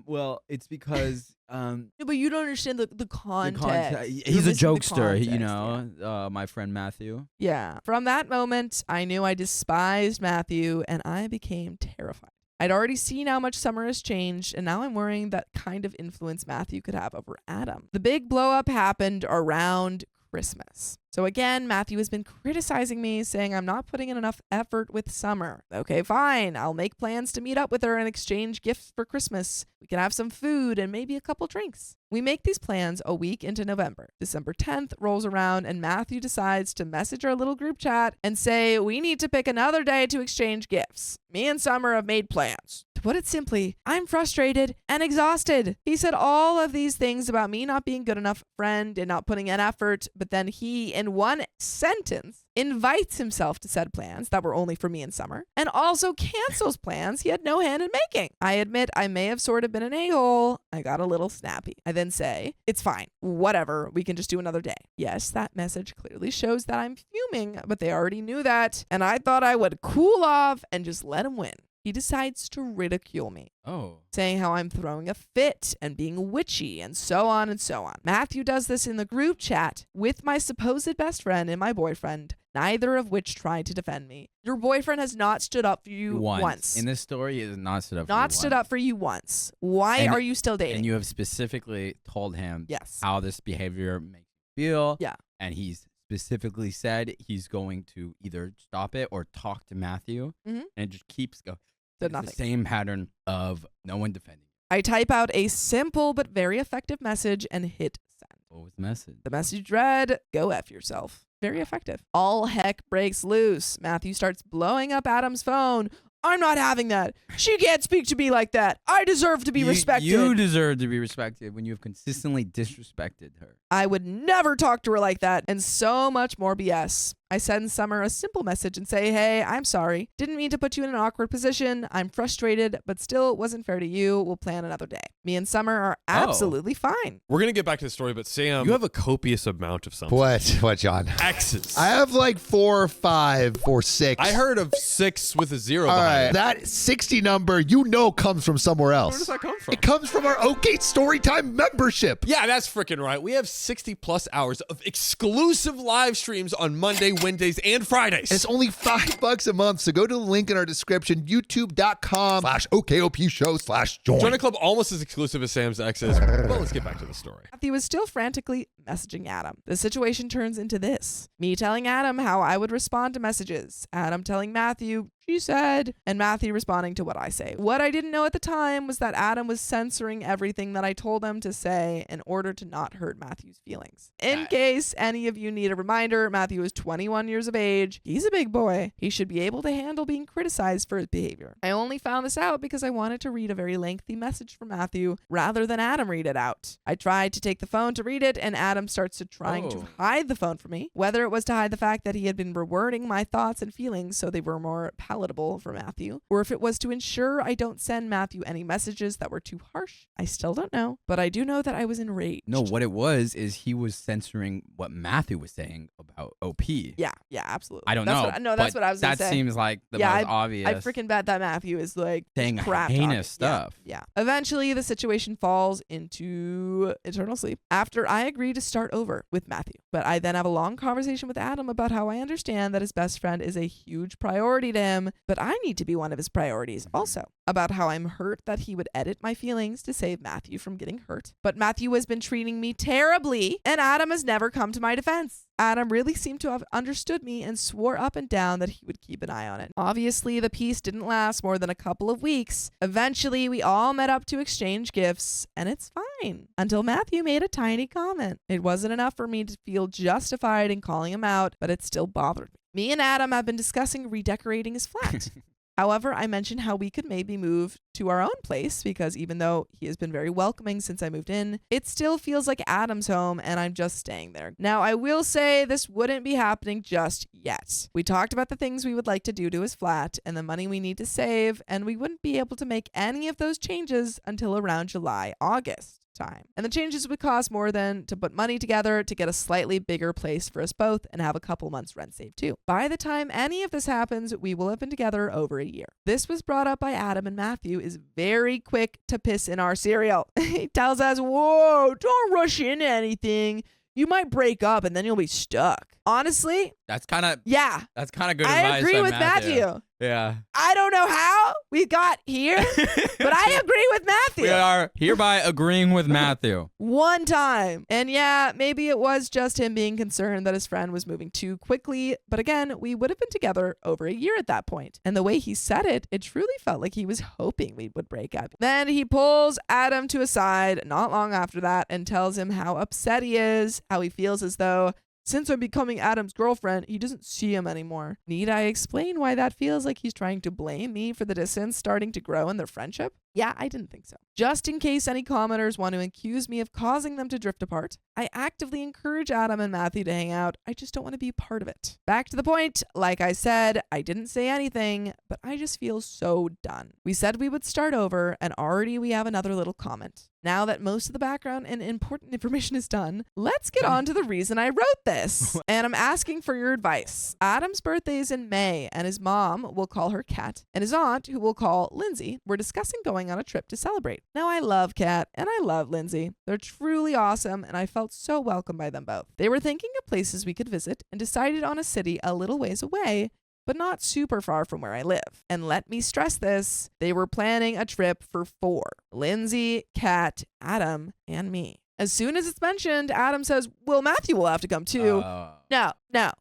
well, it's because but you don't understand the context. He's a jokester, my friend Matthew. Yeah. From that moment, I knew I despised Matthew and I became terrified. I'd already seen how much Summer has changed, and now I'm worrying that kind of influence Matthew could have over Adam. The big blow up happened around Christmas. So again, Matthew has been criticizing me, saying I'm not putting in enough effort with Summer. Okay, fine. I'll make plans to meet up with her and exchange gifts for Christmas. We can have some food and maybe a couple drinks. We make these plans a week into November. December 10th rolls around and Matthew decides to message our little group chat and say we need to pick another day to exchange gifts. Me and Summer have made plans. To put it simply, I'm frustrated and exhausted. He said all of these things about me not being good enough friend and not putting in effort, but then he, in one sentence, invites himself to said plans that were only for me and Summer, and also cancels plans he had no hand in making. I admit I may have sort of been an a-hole. I got a little snappy. I then say, it's fine, whatever, we can just do another day. Yes, that message clearly shows that I'm fuming, but they already knew that, and I thought I would cool off and just let him win. He decides to ridicule me. Oh. Saying how I'm throwing a fit and being witchy and so on and so on. Matthew does this in the group chat with my supposed best friend and my boyfriend, neither of which tried to defend me. Your boyfriend has not stood up for you once. In this story, he has not stood up for you Not once. stood up for you once. Why are you still dating? And you have specifically told him yes. how this behavior makes you feel. Yeah. And he's specifically said he's going to either stop it or talk to Matthew. Mm-hmm. And it just keeps going. Did it's nothing. the same pattern of no one defending. I type out a simple but very effective message and hit send. What was the message? The message read, go F yourself. Very effective. All heck breaks loose. Matthew starts blowing up Adam's phone. I'm not having that. She can't speak to me like that. I deserve to be respected. You deserve to be respected when you have consistently disrespected her. I would never talk to her like that, and so much more BS. I send Summer a simple message and say, hey, I'm sorry. Didn't mean to put you in an awkward position. I'm frustrated, but still it wasn't fair to you. We'll plan another day. Me and Summer are absolutely fine. We're going to get back to the story, but Sam, you have a copious amount of something. What, John? X's. I have like 4 or 5 or 6. I heard of 6 with a 0 All behind right, it. that 60 number, comes from somewhere else. Where does that come from? It comes from our OK Storytime membership. Yeah, that's freaking right. We have 60 plus hours of exclusive live streams on Monday, Wednesdays, and Fridays. It's only $5 a month, so go to the link in our description, youtube.com/OKOP show/join. Join a club almost as exclusive as Sam's X is. Well, let's get back to the story. Matthew was still frantically messaging Adam. The situation turns into this. Me telling Adam how I would respond to messages. Adam telling Matthew, she said, and Matthew responding to what I say. What I didn't know at the time was that Adam was censoring everything that I told him to say in order to not hurt Matthew's feelings. In case any of you need a reminder, Matthew is 21 years of age. He's a big boy. He should be able to handle being criticized for his behavior. I only found this out because I wanted to read a very lengthy message from Matthew rather than Adam read it out. I tried to take the phone to read it, and Adam starts to trying to hide the phone from me, whether it was to hide the fact that he had been rewording my thoughts and feelings so they were more palatable for Matthew, or if it was to ensure I don't send Matthew any messages that were too harsh. I still don't know, but I do know that I was enraged. No, what it was is he was censoring what Matthew was saying about OP. Yeah, absolutely. I don't that's know. That's what I was going to say. That seems like the most obvious. I freaking bet that Matthew is like saying crap heinous stuff. Yeah. Eventually, the situation falls into eternal sleep after I agree to start over with Matthew. But I then have a long conversation with Adam about how I understand that his best friend is a huge priority to him, but I need to be one of his priorities also. About how I'm hurt that he would edit my feelings to save Matthew from getting hurt. But Matthew has been treating me terribly, and Adam has never come to my defense. Adam really seemed to have understood me and swore up and down that he would keep an eye on it. Obviously, the peace didn't last more than a couple of weeks. Eventually, we all met up to exchange gifts, and it's fine. Until Matthew made a tiny comment. It wasn't enough for me to feel justified in calling him out, but it still bothered me. Me and Adam have been discussing redecorating his flat. However, I mentioned how we could maybe move to our own place because even though he has been very welcoming since I moved in, it still feels like Adam's home and I'm just staying there. Now, I will say this wouldn't be happening just yet. We talked about the things we would like to do to his flat and the money we need to save, and we wouldn't be able to make any of those changes until around July, August time. And the changes would cost more than to put money together to get a slightly bigger place for us both and have a couple months rent saved too. By the time any of this happens, we will have been together over a year. This was brought up by Adam, and Matthew is very quick to piss in our cereal. He tells us, whoa, don't rush into anything. You might break up and then you'll be stuck. Honestly, That's kind of yeah. That's kind of good I advice. agree by with Matthew. Yeah. I don't know how we got here, but I agree with Matthew. We are hereby agreeing with Matthew. One time. And yeah, maybe it was just him being concerned that his friend was moving too quickly. But again, we would have been together over a year at that point. And the way he said it, it truly felt like he was hoping we would break up. Then he pulls Adam to a side not long after that and tells him how upset he is, how he feels as though since I'm becoming Adam's girlfriend, he doesn't see him anymore. Need I explain why that feels like he's trying to blame me for the distance starting to grow in their friendship? Yeah, I didn't think so. Just in case any commenters want to accuse me of causing them to drift apart, I actively encourage Adam and Matthew to hang out. I just don't want to be part of it. Back to the point, like I said, I didn't say anything, but I just feel so done. We said we would start over, and already we have another little comment. Now that most of the background and important information is done, let's get on to the reason I wrote this. And I'm asking for your advice. Adam's birthday is in May, and his mom, we'll call her Kat, and his aunt, who we'll call Lindsay, were discussing going on a trip to celebrate. Now, I love Kat, and I love Lindsay. They're truly awesome, and I felt so welcomed by them both. They were thinking of places we could visit and decided on a city a little ways away, but not super far from where I live. And let me stress this, they were planning a trip for 4. Lindsay, Kat, Adam, and me. As soon as it's mentioned, Adam says, well, Matthew will have to come too. No,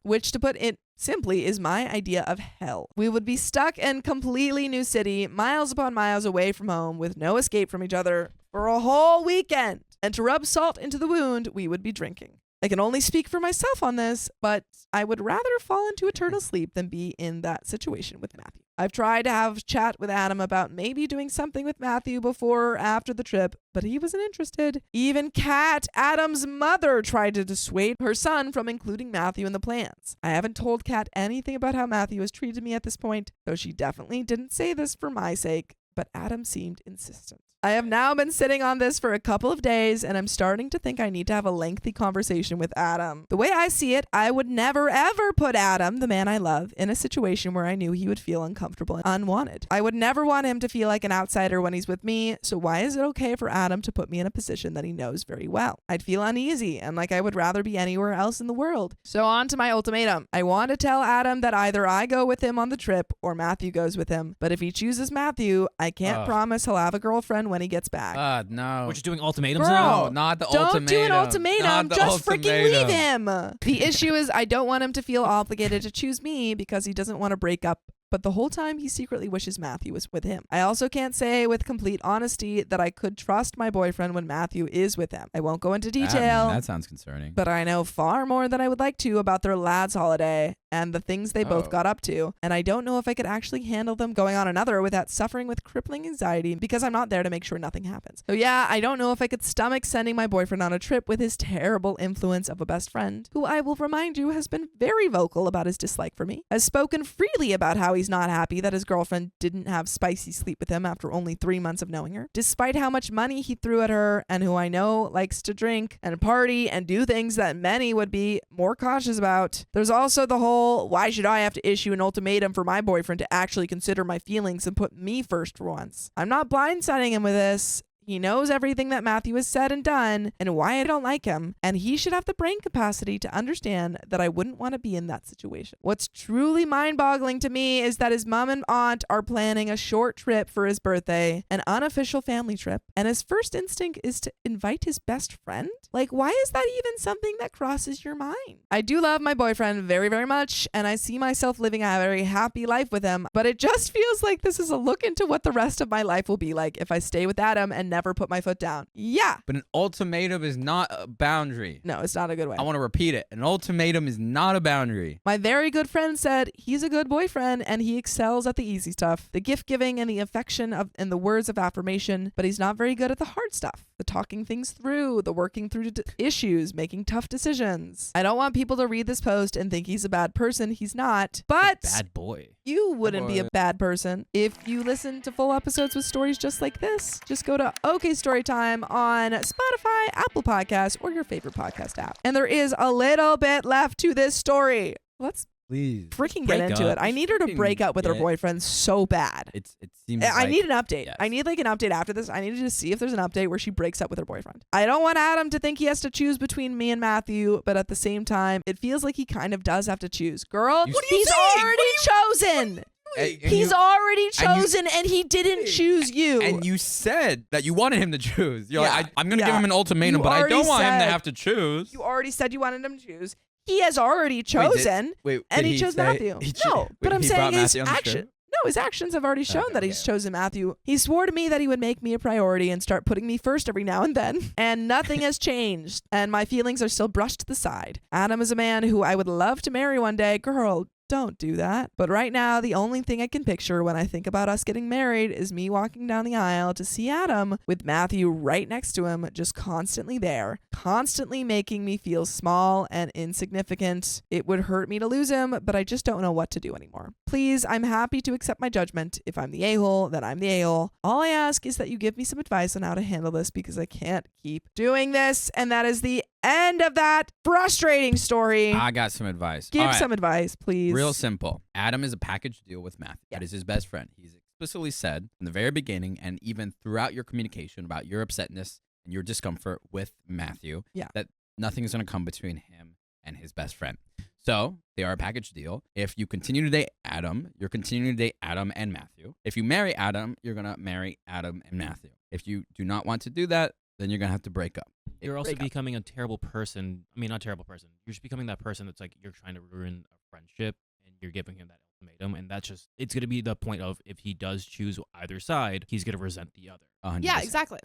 which to put it simply is my idea of hell. We would be stuck in completely new city, miles upon miles away from home, with no escape from each other for a whole weekend. And to rub salt into the wound, we would be drinking. I can only speak for myself on this, but I would rather fall into eternal sleep than be in that situation with Matthew. I've tried to have a chat with Adam about maybe doing something with Matthew before or after the trip, but he wasn't interested. Even Kat, Adam's mother, tried to dissuade her son from including Matthew in the plans. I haven't told Kat anything about how Matthew has treated me at this point, though she definitely didn't say this for my sake, but Adam seemed insistent. I have now been sitting on this for a couple of days, and I'm starting to think I need to have a lengthy conversation with Adam. The way I see it, I would never ever put Adam, the man I love, in a situation where I knew he would feel uncomfortable and unwanted. I would never want him to feel like an outsider when he's with me, so why is it okay for Adam to put me in a position that he knows very well? I'd feel uneasy and like I would rather be anywhere else in the world. So on to my ultimatum. I want to tell Adam that either I go with him on the trip or Matthew goes with him, but if he chooses Matthew, I can't promise he'll have a girlfriend when he gets back. No. We're just doing ultimatums Girl, now? No, not the don't ultimatum. do an ultimatum. Just freaking leave him. ultimatum. The issue is I don't want him to feel obligated to choose me because he doesn't want to break up. But the whole time he secretly wishes Matthew was with him. I also can't say with complete honesty that I could trust my boyfriend when Matthew is with him. I won't go into detail. That sounds concerning. But I know far more than I would like to about their lads' holiday and the things they both got up to. And I don't know if I could actually handle them going on another without suffering with crippling anxiety because I'm not there to make sure nothing happens. So yeah, I don't know if I could stomach sending my boyfriend on a trip with his terrible influence of a best friend, who I will remind you has been very vocal about his dislike for me, has spoken freely about how he's not happy that his girlfriend didn't have spicy sleep with him after only 3 months of knowing her, despite how much money he threw at her, and who I know likes to drink and party and do things that many would be more cautious about. There's also the whole, why should I have to issue an ultimatum for my boyfriend to actually consider my feelings and put me first for once? I'm not blindsiding him with this. He knows everything that Matthew has said and done and why I don't like him, and he should have the brain capacity to understand that I wouldn't want to be in that situation. What's truly mind-boggling to me is that his mom and aunt are planning a short trip for his birthday, an unofficial family trip, and his first instinct is to invite his best friend? Like, why is that even something that crosses your mind? I do love my boyfriend very, very much, and I see myself living a very happy life with him, but it just feels like this is a look into what the rest of my life will be like if I stay with Adam and never put my foot down. Yeah. But an ultimatum is not a boundary. No, it's not a good way. I want to repeat it. An ultimatum is not a boundary. My very good friend said he's a good boyfriend and he excels at the easy stuff, the gift giving and the affection and the words of affirmation, but he's not very good at the hard stuff, the talking things through, the working through issues, making tough decisions. I don't want people to read this post and think he's a bad person. He's not. But Bad boy. you wouldn't be a bad person if you listen to full episodes with stories just like this. Just go to OK Storytime on Spotify, Apple Podcasts, or your favorite podcast app. And there is a little bit left to this story. Let's Please. freaking break get into up. it. I need her to Freaking break up with her get- boyfriend so bad. It seems I like- need an update. yes. I need like an update after this. I need to just see if there's an update where she breaks up with her boyfriend. I don't want Adam to think he has to choose between me and Matthew, but at the same time, it feels like he kind of does have to choose. Girl, What are you he's saying? already chosen. He's already chosen and he didn't choose you. And you said that you wanted him to choose. You're Yeah, like, I'm going to yeah. give him an ultimatum, You but I don't already want him to said- have to choose. You already said you wanted him to choose. He has already chosen, and he chose Matthew. No, but I'm saying his action. No, his actions have already shown that he's chosen Matthew. He swore to me that he would make me a priority and start putting me first every now and then. And nothing has changed. And my feelings are still brushed to the side. Adam is a man who I would love to marry one day. Girl, don't do that. But right now, the only thing I can picture when I think about us getting married is me walking down the aisle to see Adam with Matthew right next to him, just constantly there, constantly making me feel small and insignificant. It would hurt me to lose him, but I just don't know what to do anymore. Please, I'm happy to accept my judgment. If I'm the a-hole, then I'm the a-hole. All I ask is that you give me some advice on how to handle this because I can't keep doing this. And that is the end of that frustrating story. I got some advice. Give All right. some advice, please. Real simple. Adam is a package deal with Matthew. Yeah. That is his best friend. He's explicitly said from the very beginning and even throughout your communication about your upsetness and your discomfort with Matthew that nothing is going to come between him and his best friend. So they are a package deal. If you continue to date Adam, you're continuing to date Adam and Matthew. If you marry Adam, you're going to marry Adam and Matthew. If you do not want to do that, then you're going to have to break up. You're also becoming a terrible person. I mean, not terrible person. You're just becoming that person that's like, you're trying to ruin a friendship and you're giving him that ultimatum. And that's just, it's going to be the point of if he does choose either side, he's going to resent the other. 100%. Yeah, exactly.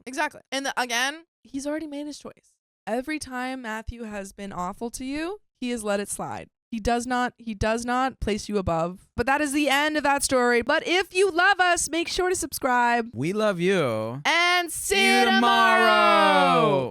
And again, he's already made his choice. Every time Matthew has been awful to you, he has let it slide. He does not place you above. But that is the end of that story. But if you love us, make sure to subscribe. We love you. And see you tomorrow.